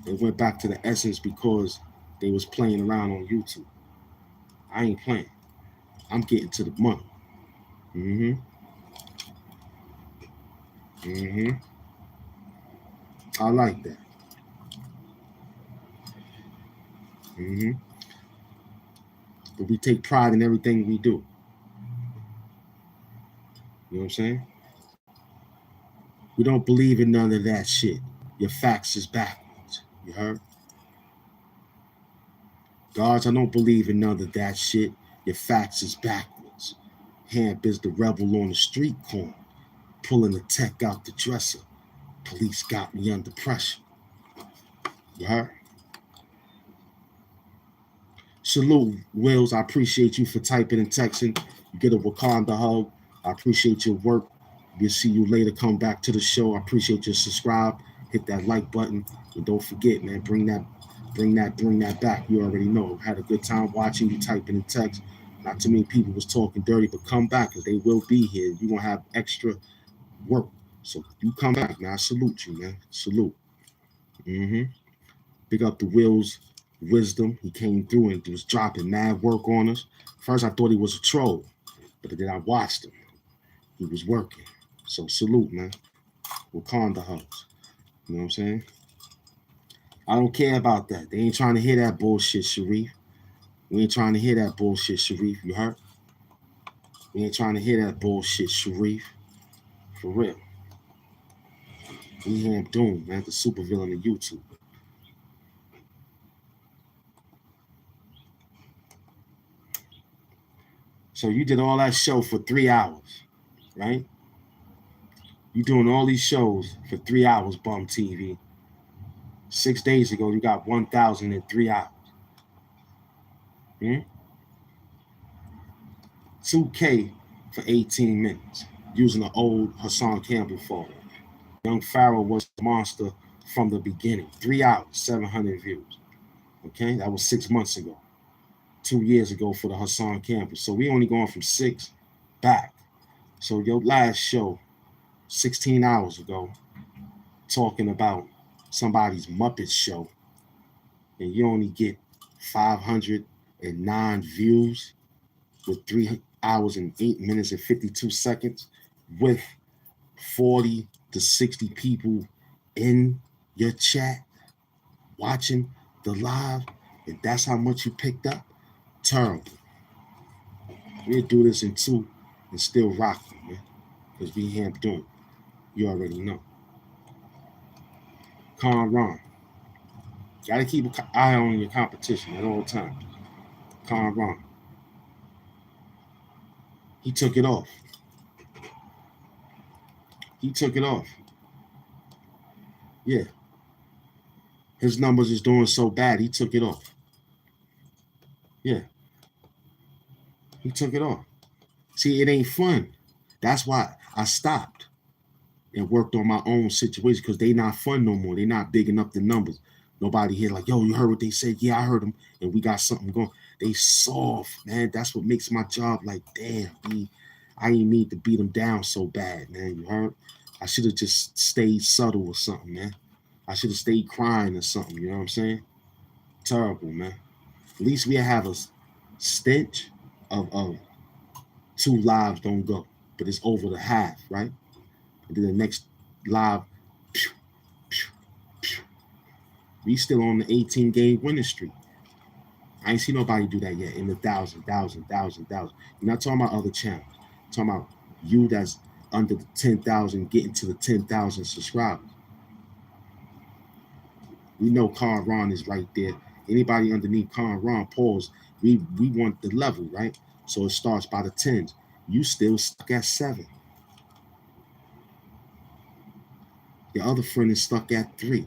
they went back to the essence because they was playing around on YouTube. I ain't playing. I'm getting to the money. I like that. But we take pride in everything we do. You know what I'm saying? We don't believe in none of that shit. Your facts is backwards. You heard? Guards, I don't believe in none of that shit. Your facts is backwards. Hamp is the rebel on the street corner, pulling the tech out the dresser. Police got me under pressure. You heard? Salute, Wills. I appreciate you for typing and texting. You get a Wakanda hug. I appreciate your work. We'll see you later. Come back to the show. I appreciate your subscribe. Hit that like button. And don't forget, man, bring that back. You already know. Had a good time watching you typing in text. Not too many people was talking dirty, but come back because they will be here. You're gonna have extra work. So you come back, man. I salute you, man. Salute. Mm-hmm. Pick up the Will's wisdom. He came through and was dropping mad work on us. First, I thought he was a troll, but then I watched him. He was working. So salute, man. Wakanda hugs. You know what I'm saying? I don't care about that. They ain't trying to hear that bullshit, Sharif. We ain't trying to hear that bullshit, Sharif. You heard? We ain't trying to hear that bullshit, Sharif. For real. We Hamp Doom, man. The supervillain of YouTube. So you did all that show for 3 hours, right? You doing all these shows for 3 hours, Bum TV. 6 days ago, you got 1,000 in 3 hours. 2K for 18 minutes using the old Hassan Campbell photo. Young Pharaoh was the monster from the beginning. 3 hours, 700 views. Okay, that was 6 months ago. 2 years ago for the Hassan Campbell. So we only going from 6 back. So your last show, 16 hours ago, talking about somebody's Muppet show, and you only get 509 views with 3 hours and 8 minutes and 52 seconds with 40 to 60 people in your chat watching the live, and that's how much you picked up. Terrible. We'll do this in 2 and still rock them, man. Because we Hamp Doom. You already know. Conron. Gotta keep an eye on your competition at all times. Conron. He took it off. He took it off. Yeah. His numbers is doing so bad, he took it off. Yeah. He took it off. See, it ain't fun. That's why I stopped and worked on my own situation because they not fun no more. They not big enough the numbers. Nobody here like, yo, you heard what they said? Yeah, I heard them. And we got something going. They soft, man. That's what makes my job like, damn, I ain't need to beat them down so bad, man. You heard? I should have just stayed subtle or something, man. I should have stayed crying or something. You know what I'm saying? Terrible, man. At least we have a stench of 2 lives don't go, but it's over the half, right? And then the next live, pew, pew, pew. We still on the 18-game winning streak. I ain't seen nobody do that yet in the 1,000. You're not talking about other channels. I'm talking about you that's under the 10,000, getting to the 10,000 subscribers. We know Conron is right there. Anybody underneath Conron, pause. We want the level, right? So it starts by the 10s. You still stuck at 7. Your other friend is stuck at 3.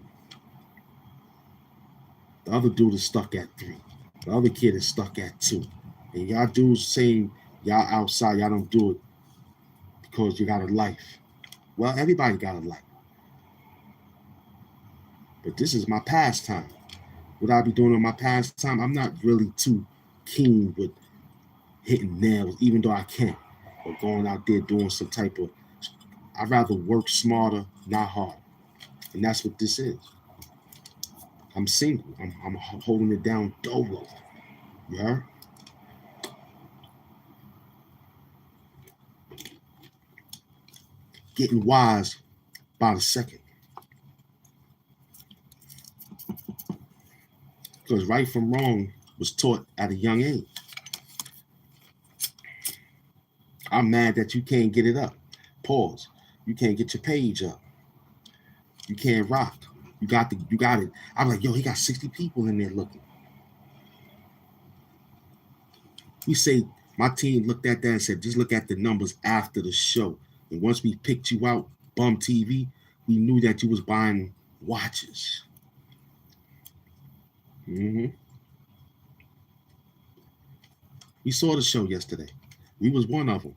The other dude is stuck at 3. The other kid is stuck at 2. And y'all dudes saying y'all outside, y'all don't do it because you got a life. Well, everybody got a life. But this is my pastime. What I be doing on my pastime, I'm not really too keen with hitting nails, even though I can, or going out there doing some type of, I'd rather work smarter, not hard. And that's what this is. I'm single. I'm holding it down dolo. You heard? Getting wise by the second. Because right from wrong was taught at a young age. I'm mad that you can't get it up. Pause. You can't get your page up. You can't rock. You got it. I'm like, yo, he got 60 people in there looking. We say, my team looked at that and said, just look at the numbers after the show. And once we picked you out, Bum TV, we knew that you was buying watches. Mm-hmm. We saw the show yesterday. We was one of them.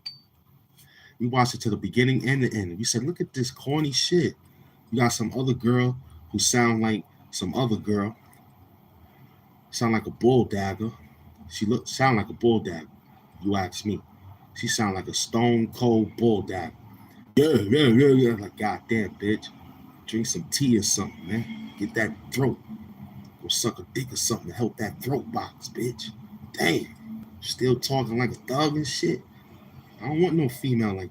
We watched it to the beginning and the end. We said, look at this corny shit. You got some other girl who sound like some other girl. Sound like a bull dagger. She sound like a bull dagger. You ask me. She sound like a stone cold bull dagger. Yeah. Like, goddamn, bitch. Drink some tea or something, man. Get that throat. Go suck a dick or something to help that throat box, bitch. Damn. Still talking like a thug and shit. I don't want no female like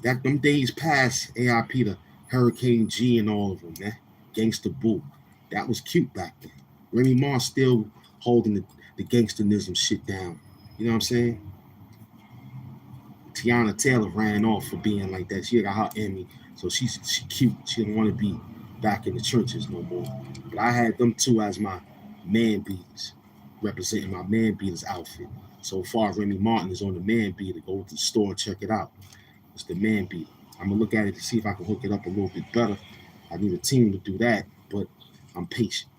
that. Them days past AIP, the Hurricane G and all of them, man. Gangsta Boo. That was cute back then. Remy Ma still holding the gangsterism shit down. You know what I'm saying? Tiana Taylor ran off for being like that. She got her Emmy, so she cute. She don't want to be back in the trenches no more. But I had them two as my man beaters, representing my man beaters outfit. So far, Remy Martin is on the man beater. Go to the store and check it out. It's the man beater. I'm gonna look at it to see if I can hook it up a little bit better. I need a team to do that, but I'm patient.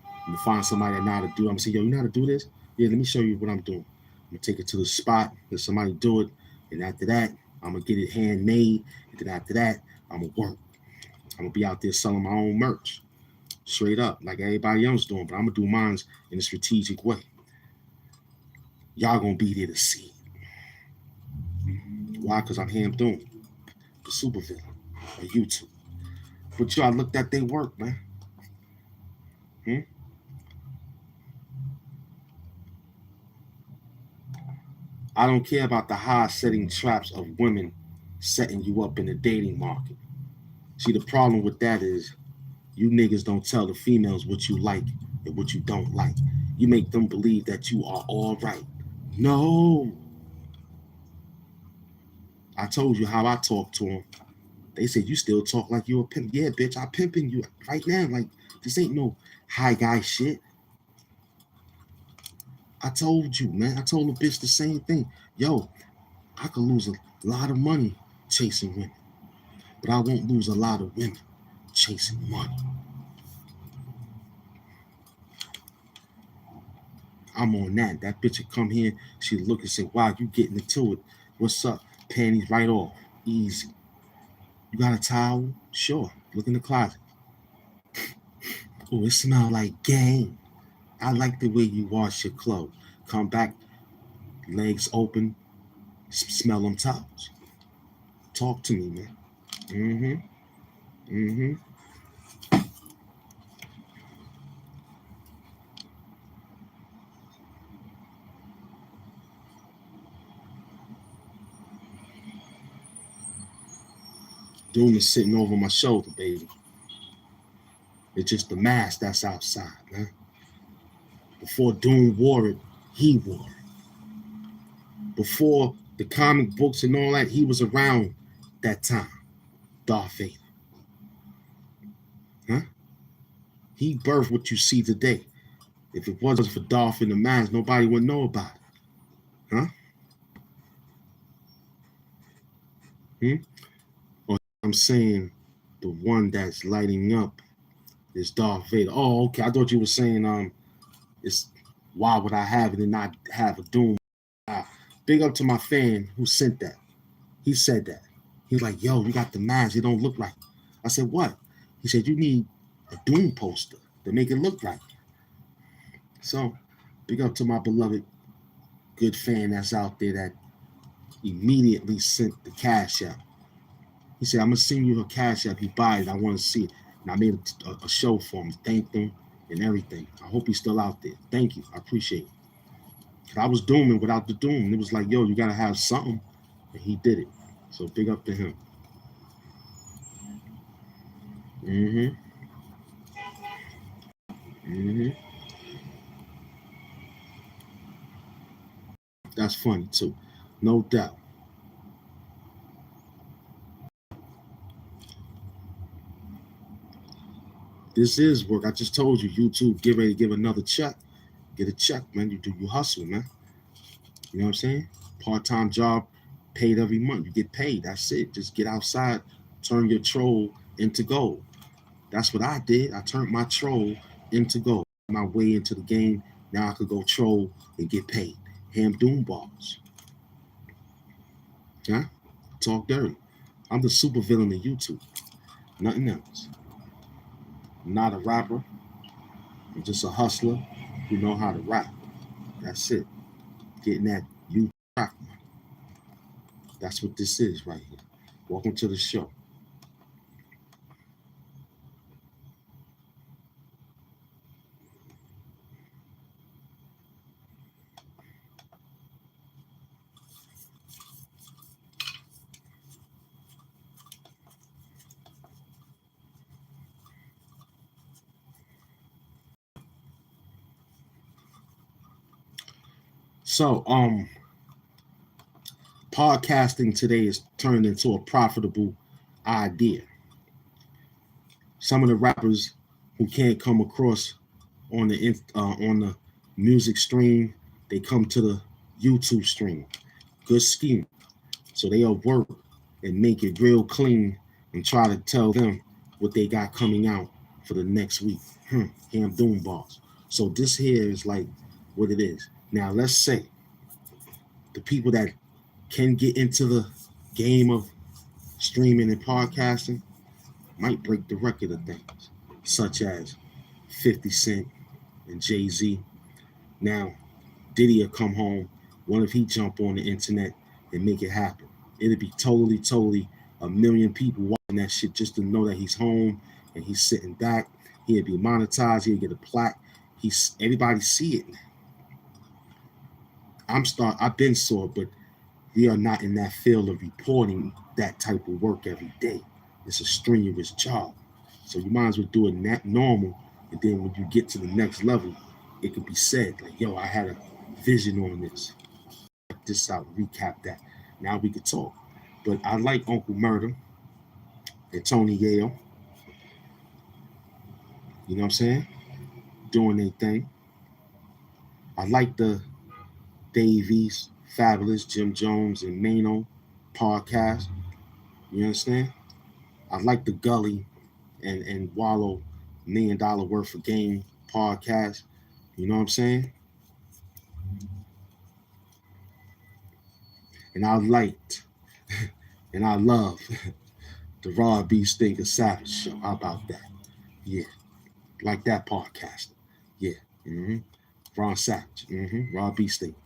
I'm gonna find somebody that know how to do it. I'm gonna say, yo, you know how to do this? Yeah, let me show you what I'm doing. I'm gonna take it to the spot, let somebody do it, and after that, I'm gonna get it handmade. And then after that, I'm gonna work. I'm gonna be out there selling my own merch, straight up, like everybody else doing. But I'm gonna do mine in a strategic way. Y'all gonna be there to see it. Why? Because I'm Hamp, the supervillain on YouTube. But y'all looked at their work, man. I don't care about the high setting traps of women setting you up in the dating market. See, the problem with that is you niggas don't tell the females what you like and what you don't like. You make them believe that you are all right. No. I told you how I talk to them. They said, you still talk like you a pimp. Yeah, bitch, I'm pimping you right now. Like, this ain't no high guy shit. I told you, man. I told the bitch the same thing. Yo, I could lose a lot of money chasing women, but I won't lose a lot of women chasing money. I'm on that. That bitch would come here, she'd look and say, wow, you getting into it. What's up? Panties right off. Easy. You got a towel? Sure. Look in the closet. Oh, it smell like gang. I like the way you wash your clothes. Come back, legs open, smell them towels. Talk to me, man. Mm-hmm. Doom is sitting over my shoulder, baby. It's just the mask that's outside, man. Before Doom wore it, he wore it. Before the comic books and all that, he was around that time. Darth Vader. Huh? He birthed what you see today. If it wasn't for Darth in the mask, nobody would know about it. Huh? Or I'm saying the one that's lighting up is Darth Vader. Oh, okay. I thought you were saying it's why would I have it and not have a Doom? Big up to my fan who sent that. He said that. He's like, yo, you got the mask. It don't look right. I said, what? He said, you need a Doom poster to make it look right. So, big up to my beloved good fan that's out there that immediately sent the cash out. He said, I'm going to send you a cash app. He buy it. I want to see it. And I made a show for him. Thanked him and everything. I hope he's still out there. Thank you. I appreciate it. Because I was dooming without the doom. And it was like, yo, you got to have something. And he did it. So big up to him. Mm-hmm. Mm-hmm. That's funny too. No doubt. This is work. I just told you, YouTube, get ready to give another check. Get a check, man. You hustle, man. You know what I'm saying? Part-time job, paid every month. You get paid. That's it. Just get outside, turn your troll into gold. That's what I did. I turned my troll into gold. My way into the game. Now I could go troll and get paid. Ham Doom balls. Huh? talk dirty. I'm the super villain of YouTube. Nothing else. I'm not a rapper. I'm just a hustler who know how to rap. That's it. Getting that YouTube rap. That's what this is right here. Welcome to the show. So, podcasting today is turned into a profitable idea. Some of the rappers who can't come across on the music stream, they come to the YouTube stream. Good scheme. So they'll work and make it real clean and try to tell them what they got coming out for the next week. Hamp Doom bars. So this here is like what it is. Now let's say the people that can get into the game of streaming and podcasting might break the record of things, such as 50 Cent and Jay-Z. Now, Diddy will come home. What if he jump on the internet and make it happen? It'd be totally a million people watching that shit just to know that he's home and he's sitting back. He'll be monetized. He'll get a plaque. Everybody see it now. I've been saw it, but we are not in that field of reporting that type of work every day. It's a strenuous job. So you might as well do it that normal. And then when you get to the next level, it could be said, like, yo, I had a vision on this. Check this out, recap that. Now we could talk. But I like Uncle Murder and Tony Yale. You know what I'm saying? Doing their thing. I like the Davies, Fabulous, Jim Jones, and Mano podcast. You understand? I like the Gully and Wallow $1 Million Worth of Game podcast. You know what I'm saying? And I liked and I love the Raw B Stinker Savage show. How about that? Yeah. Like that podcast. Yeah. Ron Savage. Raw B Stinker.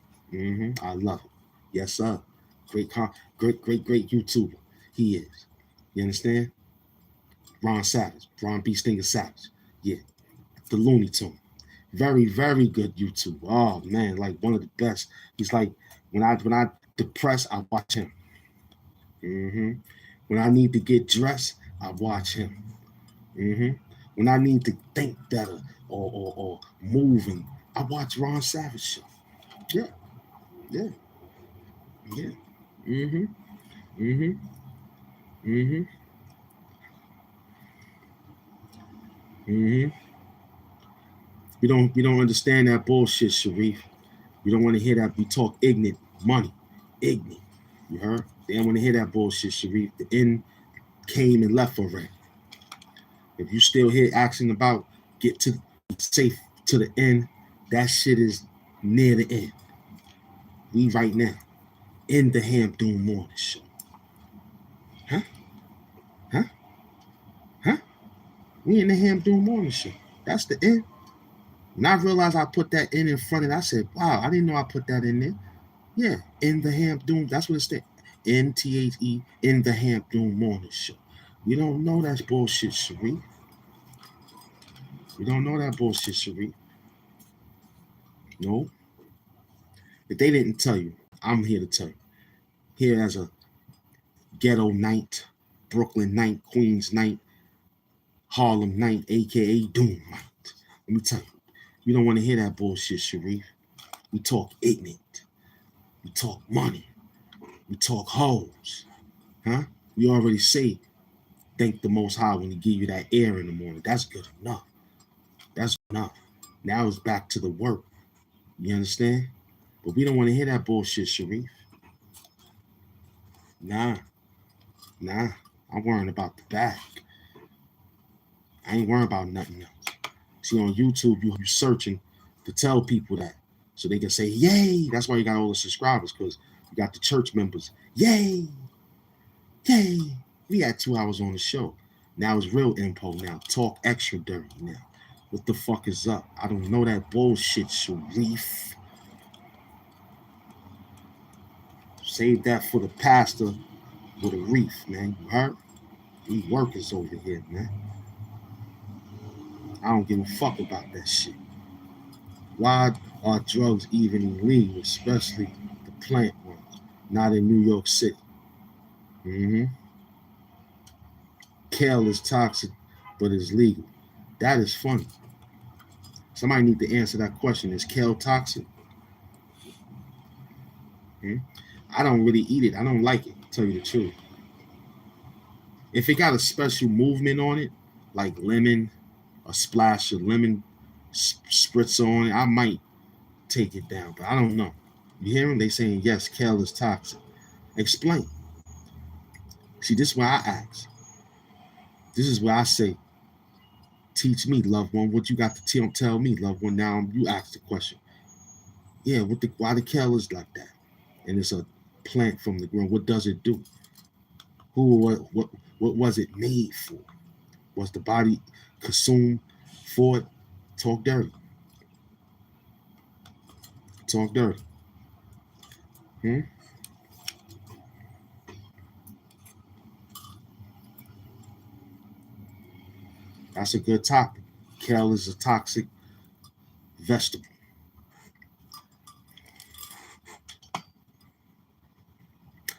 I love it. Yes, sir. Great YouTuber. He is. You understand? Ron Savage. Ron B Stinker Savage. Yeah. The Looney Tune. Very good YouTuber. Oh man, like one of the best. He's like when I depressed, I watch him. When I need to get dressed, I watch him. When I need to think better or moving, I watch Ron Savage show. Yeah. We don't understand that bullshit, Sharif. We don't want to hear that. We talk ignorant money. Ignorant. You heard? They don't want to hear that bullshit, Sharif. The end came and left already. If you still here asking about get to safe to the end, that shit is near the end. We right now in the Hamp Doom Morning Show. Huh? We in the Hamp Doom Morning Show. That's the end. When I realized I put that in front of it, I said, wow, I didn't know I put that in there. Yeah, in the Hamp Doom. That's what it stands. NTHE, in the Hamp Doom Morning Show. You don't know that's bullshit, Sharif. You don't know that bullshit, Sharif. No. If they didn't tell you, I'm here to tell you. Here as a ghetto knight, Brooklyn knight, Queens knight, Harlem knight, aka Doom knight. Let me tell you, you don't want to hear that bullshit, Sharif. We talk ignorant. We talk money. We talk hoes. Huh? We already say thank the Most High when he give you that air in the morning. That's good enough. That's enough. Now it's back to the work. You understand? But we don't want to hear that bullshit, Sharif. Nah. I'm worrying about the back. I ain't worrying about nothing else. See, on YouTube, you searching to tell people that so they can say, yay. That's why you got all the subscribers, because you got the church members. Yay. Yay! We had 2 hours on the show. Now it's real info now. Talk extra dirty now. What the fuck is up? I don't know that bullshit, Sharif. Save that for the pastor with a reef, man. You heard? We workers over here, man. I don't give a fuck about that shit. Why are drugs even illegal, especially the plant ones, not in New York City? Kale is toxic, but it's legal. That is funny. Somebody need to answer that question. Is kale toxic? I don't really eat it. I don't like it, to tell you the truth. If it got a special movement on it, like lemon, a splash of lemon spritz on it, I might take it down, but I don't know. You hear them? They saying, yes, kale is toxic. Explain. See, this is why I ask. This is where I say, teach me, loved one, what you got to tell me, loved one. Now you ask the question. Yeah, why the kale is like that? And it's a plant from the ground. What does it do? What was it made for? Was the body consumed for it? Talk dirty. Talk dirty. That's a good topic. Kale is a toxic vegetable.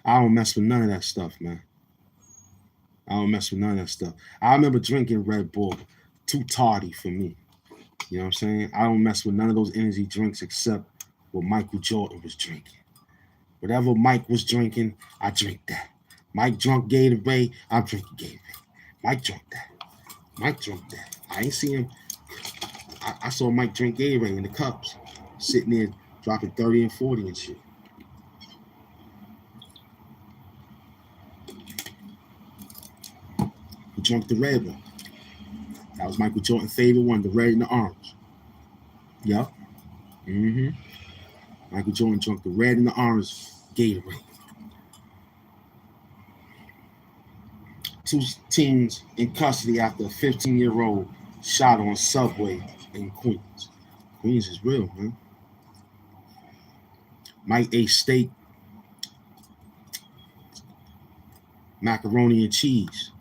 I don't mess with none of that stuff, man. I don't mess with none of that stuff. I remember drinking Red Bull. Too tardy for me. You know what I'm saying? I don't mess with none of those energy drinks except what Michael Jordan was drinking. Whatever Mike was drinking, I drink that. Mike drunk Gatorade, I'm drinking Gatorade. Mike drunk that. Mike drunk that. I ain't see him. I saw Mike drink Gatorade in the cups, sitting there dropping 30 and 40 and shit. He drunk the red one. That was Michael Jordan's favorite one, the red and the orange. Yep. Michael Jordan drunk the red and the orange Gatorade. 2 teens in custody after a 15-year-old shot on subway in Queens. Queens is real, man. Mike ate steak, macaroni and cheese.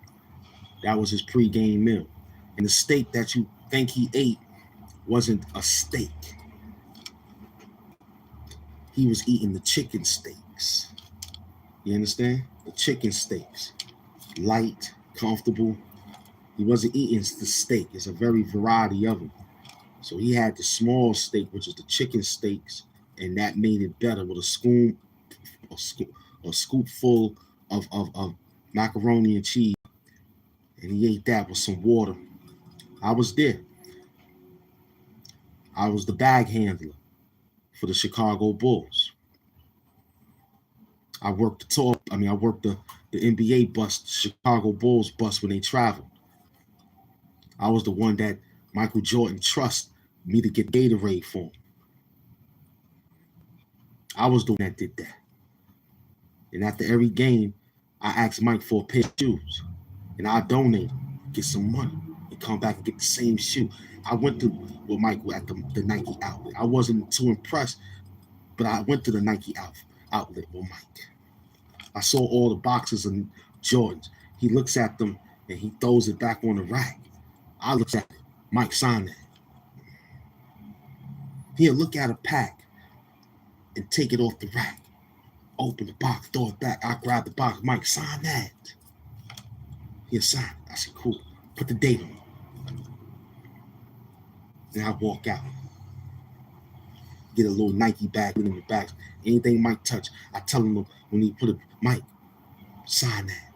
That was his pre-game meal. And the steak that you think he ate wasn't a steak. He was eating the chicken steaks. You understand? The chicken steaks. Light, comfortable. He wasn't eating the steak. It's a very variety of them. So he had the small steak, which is the chicken steaks, and that made it better with a scoopful of macaroni and cheese. And he ate that with some water. I was there. I was the bag handler for the Chicago Bulls. I worked the NBA bus, the Chicago Bulls bus when they traveled. I was the one that Michael Jordan trusted me to get Gatorade for him. I was the one that did that. And after every game, I asked Mike for a pair of shoes. And I donated, get some money, and come back and get the same shoe. I went to with Michael at the Nike outlet. I wasn't too impressed, but I went to the Nike outlet with Mike. I saw all the boxes of Jordans. He looks at them and he throws it back on the rack. I look at it. Mike, sign that. He'll look at a pack and take it off the rack. Open the box, throw it back. I grab the box. Mike, sign that. He'll sign it. I said, cool. Put the date on it. Then I walk out. Get a little Nike bag in the back. Anything Mike touch, I tell him when he put it, Mike, sign that.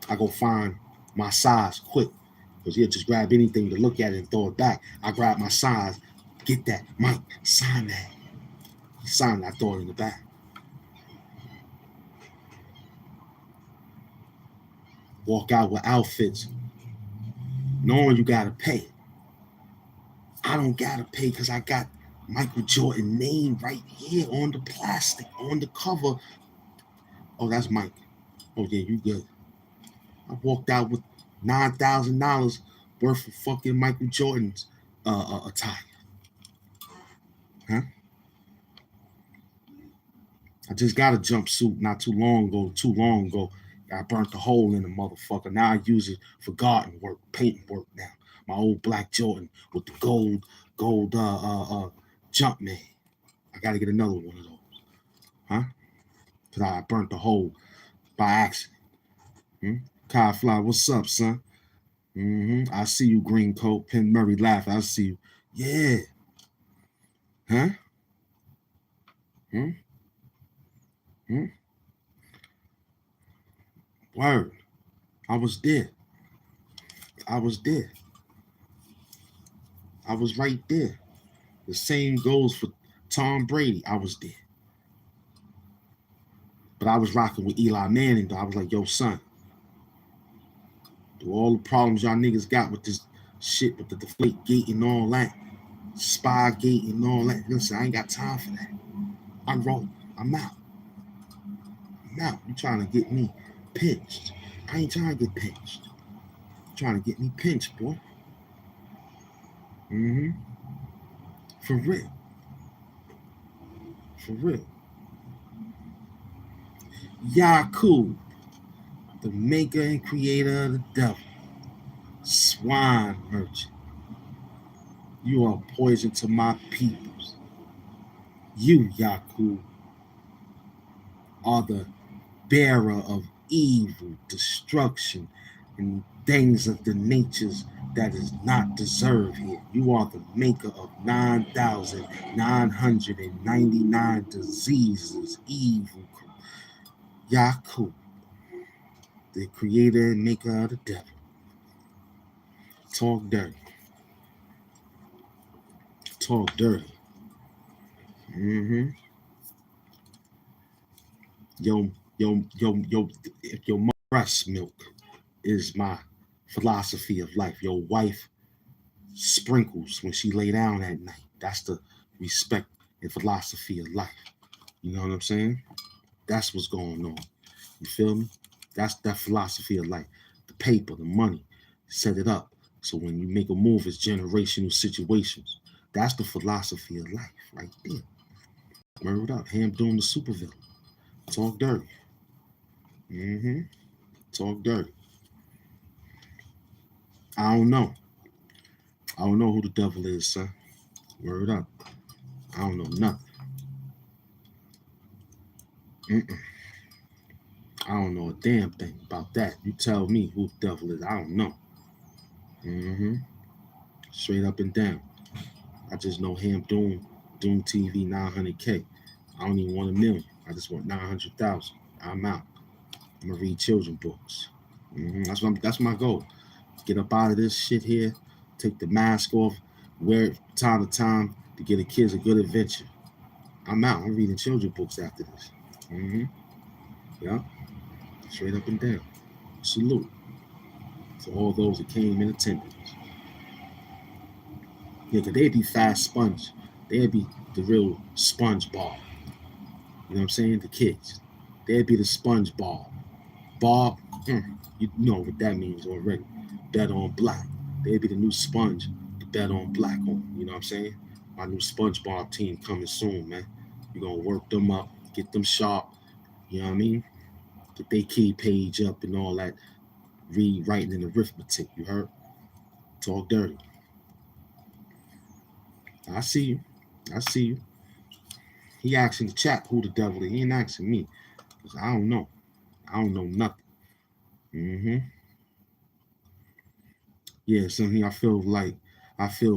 I go find my size quick. Because he'll just grab anything to look at it and throw it back. I grab my size, get that. Mike, sign that. He signed it, I throw it in the back. Walk out with outfits, knowing you gotta pay. I don't gotta pay because I got Michael Jordan name right here on the plastic, on the cover. Oh, that's Mike. Oh yeah, you good. I walked out with $9,000 worth of fucking Michael Jordan's attire. Huh? I just got a jumpsuit not too long ago. I burnt the hole in the motherfucker. Now I use it for garden work, painting work now. My old black Jordan with the gold jump man. I gotta get another one of those. Huh? Cause I burnt the hole by accident. Kai Fly, what's up, son? I see you, green coat. Penn Murray laugh. I see you. Yeah. Huh? Hmm? Hmm? Word. I was there. I was there. I was right there. The same goes for Tom Brady. I was there. But I was rocking with Eli Manning, though. I was like, yo, son, through all the problems y'all niggas got with this shit, with the deflate gate and all that, spy gate and all that. Listen, I ain't got time for that. I'm rolling. I'm out. I'm out. You trying to get me pinched. I ain't trying to get pinched. You're trying to get me pinched, boy. For real. For real. Yakub, the maker and creator of the devil. Swine merchant. You are poison to my peoples. You, Yakub, are the bearer of evil, destruction, and things of the natures that is not deserved here. You are the maker of 9,999 diseases, evil. Yakub, the creator and maker of the devil. Talk dirty. Talk dirty. Your breast milk is my philosophy of life. Your wife sprinkles when she lay down at night. That's the respect and philosophy of life. You know what I'm saying? That's what's going on. You feel me? That's that philosophy of life. The paper, the money, set it up. So when you make a move, it's generational situations. That's the philosophy of life right there. Word up. Hamp doing the supervillain. Talk dirty. Talk dirty. I don't know. I don't know who the devil is, son. Word up. I don't know nothing. I don't know a damn thing about that. You tell me who the devil is. I don't know. Straight up and down. I just know Hamp Doom TV 900K. I don't even want 1 million. I just want 900,000. I'm out. I'm gonna read children books. That's my goal. Get up out of this shit here. Take the mask off. Wear it time to time to get the kids a good adventure. I'm out. I'm reading children books after this. Yeah. Straight up and down. Salute to all those that came in attendance. Yeah, because they'd be fast sponge. They'd be the real sponge ball. You know what I'm saying? The kids. They'd be the sponge ball. Bob, you know what that means already. Bet on black. They'd be the new sponge to bet on black on. You know what I'm saying? My new SpongeBob team coming soon, man. We're going to work them up, get them sharp. You know what I mean? Get their key page up and all that. Rewriting in arithmetic, you heard? Talk dirty. I see you. I see you. He asking the chat who the devil is. He ain't asking me. Because I don't know. I don't know nothing. Yeah, something I feel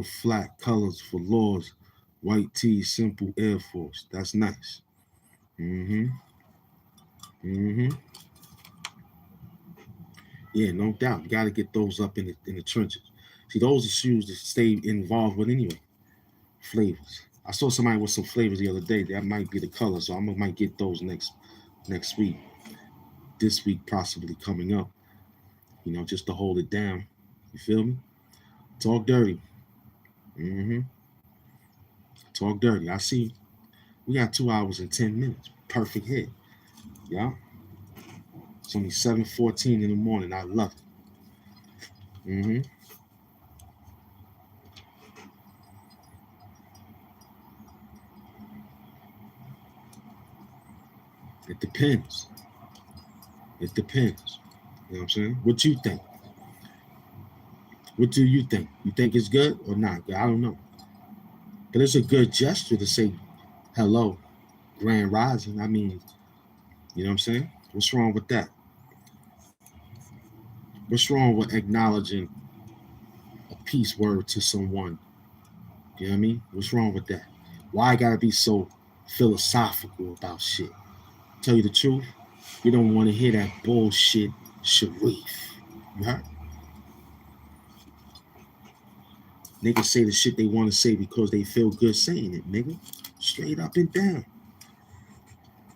flat colors for laws, white tee, simple Air Force. That's nice. Yeah, no doubt. You gotta get those up in the trenches. See, those are shoes to stay involved with anyway. Flavors. I saw somebody with some flavors the other day. That might be the color, so might get those next week. This week possibly coming up. You know, just to hold it down. You feel me? Talk dirty. Talk dirty. I see. We got 2 hours and 10 minutes. Perfect hit. Yeah. It's only 7:14 in the morning. I love it. It depends. It depends. You know what I'm saying? What you think? What do you think? You think it's good or not? I don't know. But it's a good gesture to say hello, grand rising. I mean, you know what I'm saying? What's wrong with that? What's wrong with acknowledging a peace word to someone? You know what I mean? What's wrong with that? Why I gotta be so philosophical about shit? Tell you the truth, we don't want to hear that bullshit, Sharif. You heard? Niggas say the shit they want to say because they feel good saying it, nigga. Straight up and down.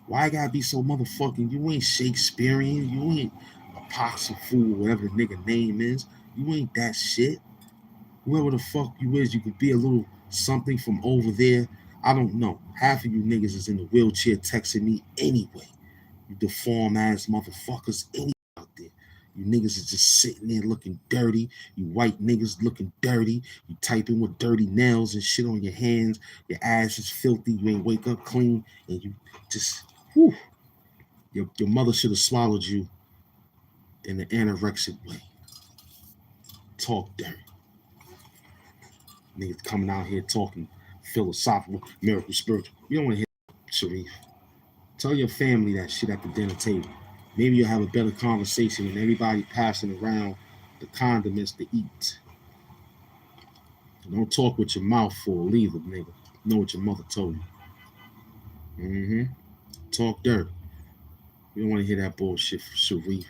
Why I gotta be so motherfucking? You ain't Shakespearean. You ain't Apostle Fool, whatever the nigga name is. You ain't that shit. Whoever the fuck you is, you could be a little something from over there. I don't know. Half of you niggas is in the wheelchair texting me anyway. You deformed ass motherfuckers anyway out there. You niggas is just sitting there looking dirty. You white niggas looking dirty. You typing with dirty nails and shit on your hands. Your ass is filthy. You ain't wake up clean. And you just, whew. Your mother should have swallowed you in an anorexic way. Talk dirty. Niggas coming out here talking philosophical, miracle, spiritual. You don't want to hear Sharif. Tell your family that shit at the dinner table. Maybe you'll have a better conversation than everybody passing around the condiments to eat. Don't talk with your mouth full either, nigga. Know what your mother told you. Talk dirty. You don't want to hear that bullshit from Sharif.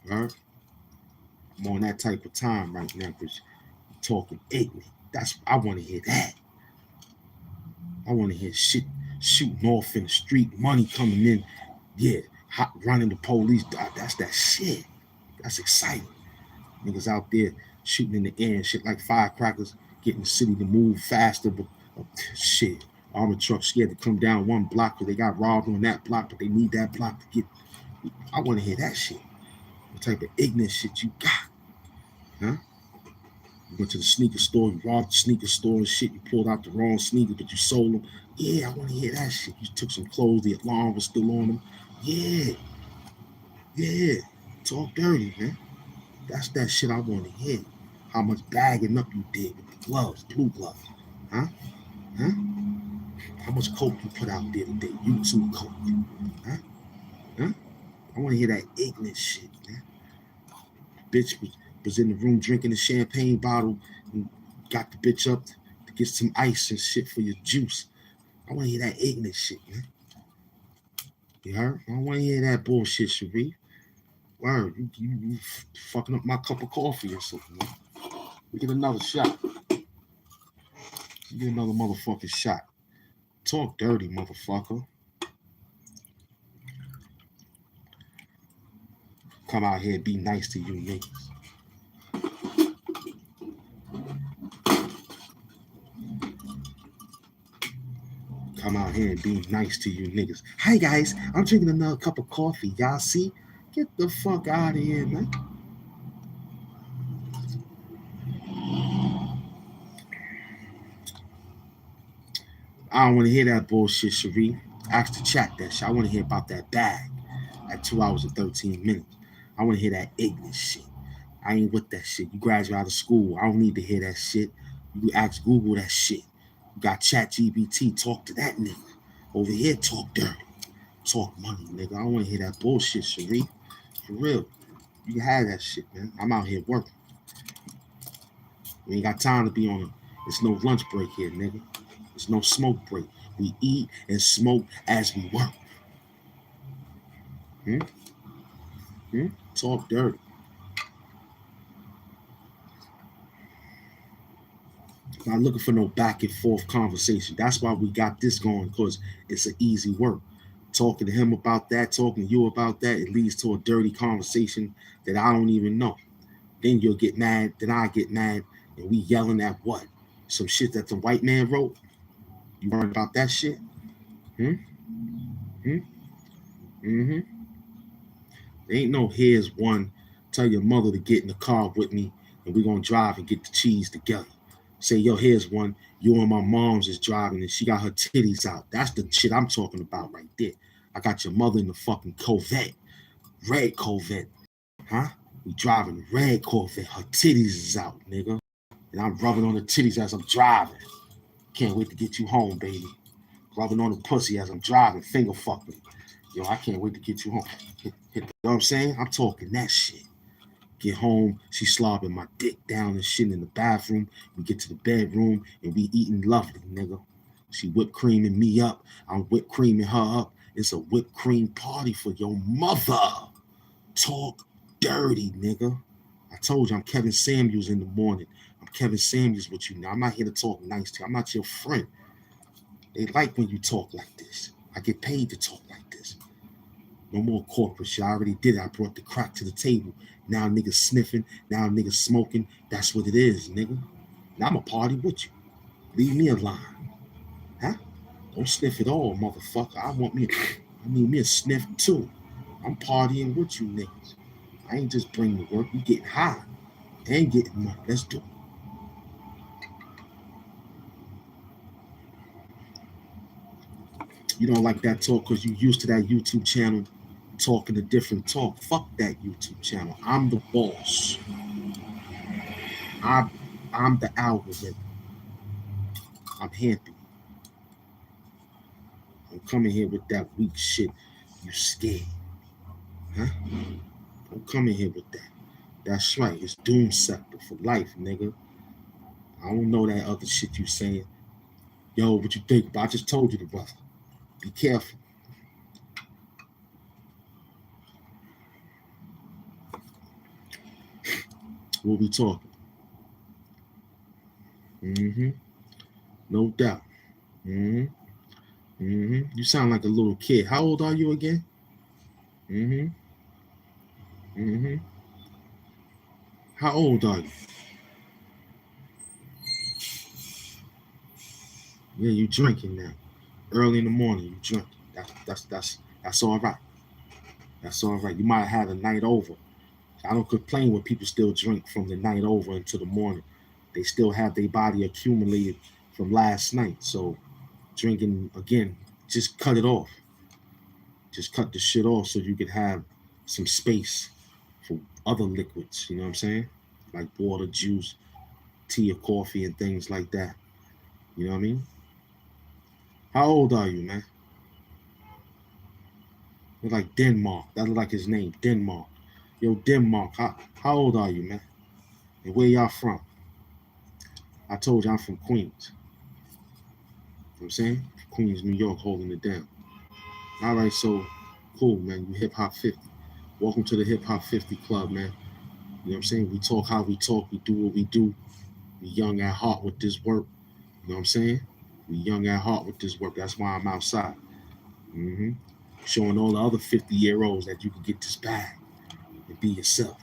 Right? I'm on that type of time right now because you're talking ignorant. I want to hear that. I want to hear shit shooting off in the street, money coming in. Yeah, running the police. That's that shit. That's exciting. Niggas out there shooting in the air and shit like firecrackers, getting the city to move faster. But shit, armored trucks scared to come down one block because they got robbed on that block, but they need that block to get. I want to hear that shit. What type of ignorant shit you got? Huh? You went to the sneaker store, you robbed the sneaker store and shit, you pulled out the wrong sneakers, but you sold them. Yeah, I want to hear that shit. You took some clothes, the alarm was still on them. Yeah. Talk dirty, man. That's that shit I want to hear. How much bagging up you did with the gloves, blue gloves. Huh? How much coke you put out there today? YouTube coke. Huh? I want to hear that ignorant shit, man. Bitch was in the room drinking a champagne bottle and got the bitch up to get some ice and shit for your juice. I want to hear that ignorant shit, man. You heard? I don't want to hear that bullshit, Sharif. Word, you fucking up my cup of coffee or something, man. We get another shot. You get another motherfucking shot. Talk dirty, motherfucker. Come out here and be nice to you niggas. Come out here and be nice to you niggas. Hi guys, I'm drinking another cup of coffee. Y'all see? Get the fuck out of here, man. I don't want to hear that bullshit, Sharif. Ask the chat that shit. I want to hear about that bag at 2 hours and 13 minutes. I want to hear that ignorant shit. I ain't with that shit. You graduate out of school. I don't need to hear that shit. You ask Google that shit. You got ChatGPT. Talk to that nigga. Over here, talk dirty. Talk money, nigga. I don't want to hear that bullshit, Sharif. For real. You can have that shit, man. I'm out here working. We ain't got time to be on it. It's no lunch break here, nigga. It's no smoke break. We eat and smoke as we work. Talk dirty. Not looking for no back and forth conversation. That's why we got this going, because it's an easy work. Talking to him about that, talking to you about that, it leads to a dirty conversation that I don't even know. Then you'll get mad, then I get mad, and we yelling at what? Some shit that the white man wrote? You learn about that shit? They There ain't no here's one. Tell your mother to get in the car with me and we're gonna drive and get the cheese together. Say, yo, here's one. You and my mom's is driving and she got her titties out. That's the shit I'm talking about right there. I got your mother in the fucking Corvette. Red Corvette. Huh? We driving the red Corvette. Her titties is out, nigga. And I'm rubbing on the titties as I'm driving. Can't wait to get you home, baby. Rubbing on the pussy as I'm driving, finger fucking. Yo, I can't wait to get you home. You know what I'm saying? I'm talking that shit. Get home, she slobbing my dick down and shit in the bathroom. We get to the bedroom and we eating lovely, nigga. She whipped creaming me up. I'm whipped creaming her up. It's a whipped cream party for your mother. Talk dirty, nigga. I told you I'm Kevin Samuels in the morning. I'm Kevin Samuels with you now. I'm not here to talk nice to you. I'm not your friend. They like when you talk like this. I get paid to talk like this. No more corporate shit. I already did it. I brought the crack to the table. Now niggas sniffing. Now niggas smoking. That's what it is, nigga. Now I'm a party with you. Leave me alone. Huh? Don't sniff it all, motherfucker. I need me a sniff too. I'm partying with you niggas. I ain't just bringing the work. We getting high and getting money. Let's do it. You don't like that talk because you used to that YouTube channel talking a different talk. Fuck that YouTube channel. I'm the boss. I'm the algorithm. I'm Hamp. I'm coming here with that weak shit. You scared. Huh? I'm coming here with that. That's right. It's doom sector for life, nigga. I don't know that other shit you saying. Yo, what you think? But I just told you the brother. Be careful. What we talking? Mm-hmm. No doubt. Mm-hmm. Mm-hmm. You sound like a little kid. How old are you again? Mm-hmm. Mm-hmm. How old are you? Yeah, you drinking now. Early in the morning, you drinking. That's all right. That's all right. You might have had a night over. I don't complain when people still drink from the night over into the morning. They still have their body accumulated from last night. So drinking again, just cut it off. Just cut the shit off so you could have some space for other liquids. You know what I'm saying? Like water, juice, tea or coffee and things like that. You know what I mean? How old are you, man? You're like Denmark. That's like his name, Denmark. Yo, Denmark, how old are you, man? And where y'all from? I told you I'm from Queens. You know what I'm saying? Queens, New York, holding it down. All right, so cool, man. You hip hop 50. Welcome to the hip hop 50 club, man. You know what I'm saying? We talk how we talk, we do what we do. We young at heart with this work. You know what I'm saying? We young at heart with this work. That's why I'm outside. Mm-hmm. Showing all the other 50-year-olds that you can get this bag and be yourself.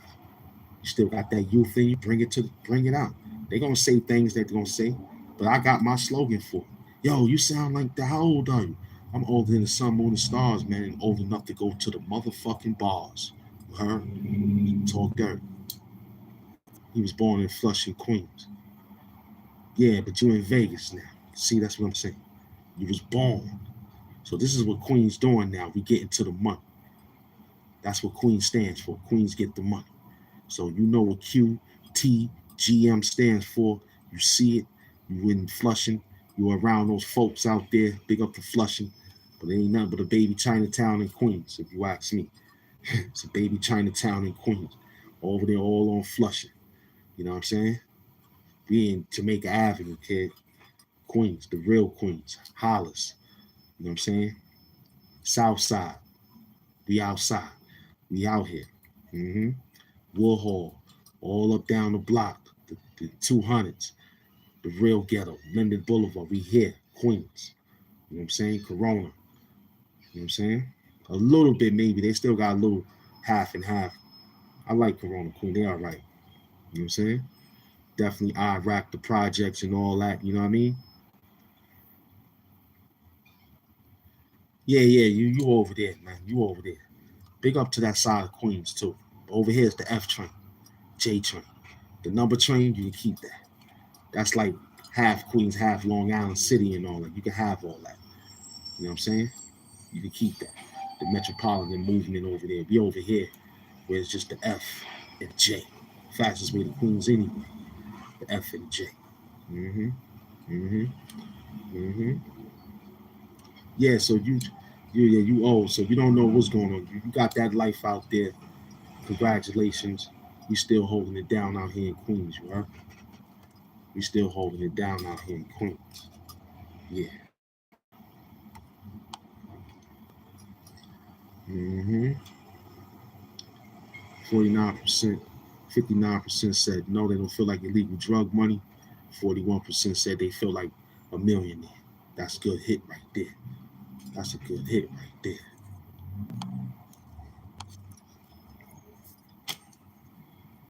You still got that youth in you, bring it out. They're gonna say things that they're gonna say, but I got my slogan for it. Yo, you sound like that. How old are you? I'm older than the sun, moon, and stars, man, and old enough to go to the motherfucking bars. You heard? Talk dirt. He was born in Flushing, Queens. Yeah, but you in Vegas now. See, that's what I'm saying. You was born. So this is what Queens doing now. We getting to the money. That's what Queens stands for. Queens get the money. So you know what QTGM stands for. You see it. You in Flushing. You around those folks out there. Big up to Flushing. But it ain't nothing but a baby Chinatown in Queens, if you ask me. It's a baby Chinatown in Queens. Over there all on Flushing. You know what I'm saying? We in Jamaica Avenue, kid. Queens, the real Queens. Hollis. You know what I'm saying? South Side. We outside. We out here. Mm-hmm. Woodhall. All up down the block. The 200s. The real ghetto. Linden Boulevard. We here. Queens. You know what I'm saying? Corona. You know what I'm saying? A little bit maybe. They still got a little half and half. I like Corona, Queen. They all right. You know what I'm saying? Definitely Iraq, the projects and all that. You know what I mean? Yeah, you over there, man. You over there. Big up to that side of Queens too. Over here is the F train, J train. The number train, you can keep that. That's like half Queens, half Long Island City and all that. You can have all that. You know what I'm saying? You can keep that. The metropolitan movement over there. We over here where it's just the F and J. Fastest way to Queens anyway. The F and J. Mm-hmm. Mm-hmm. Mm-hmm. Yeah, so you old, so you don't know what's going on. You got that life out there. Congratulations. We still holding it down out here in Queens, right? We still holding it down out here in Queens. Yeah. Mm-hmm. 49%, 59% said no, they don't feel like illegal drug money. 41% said they feel like a millionaire. That's a good hit right there. That's a good hit right there.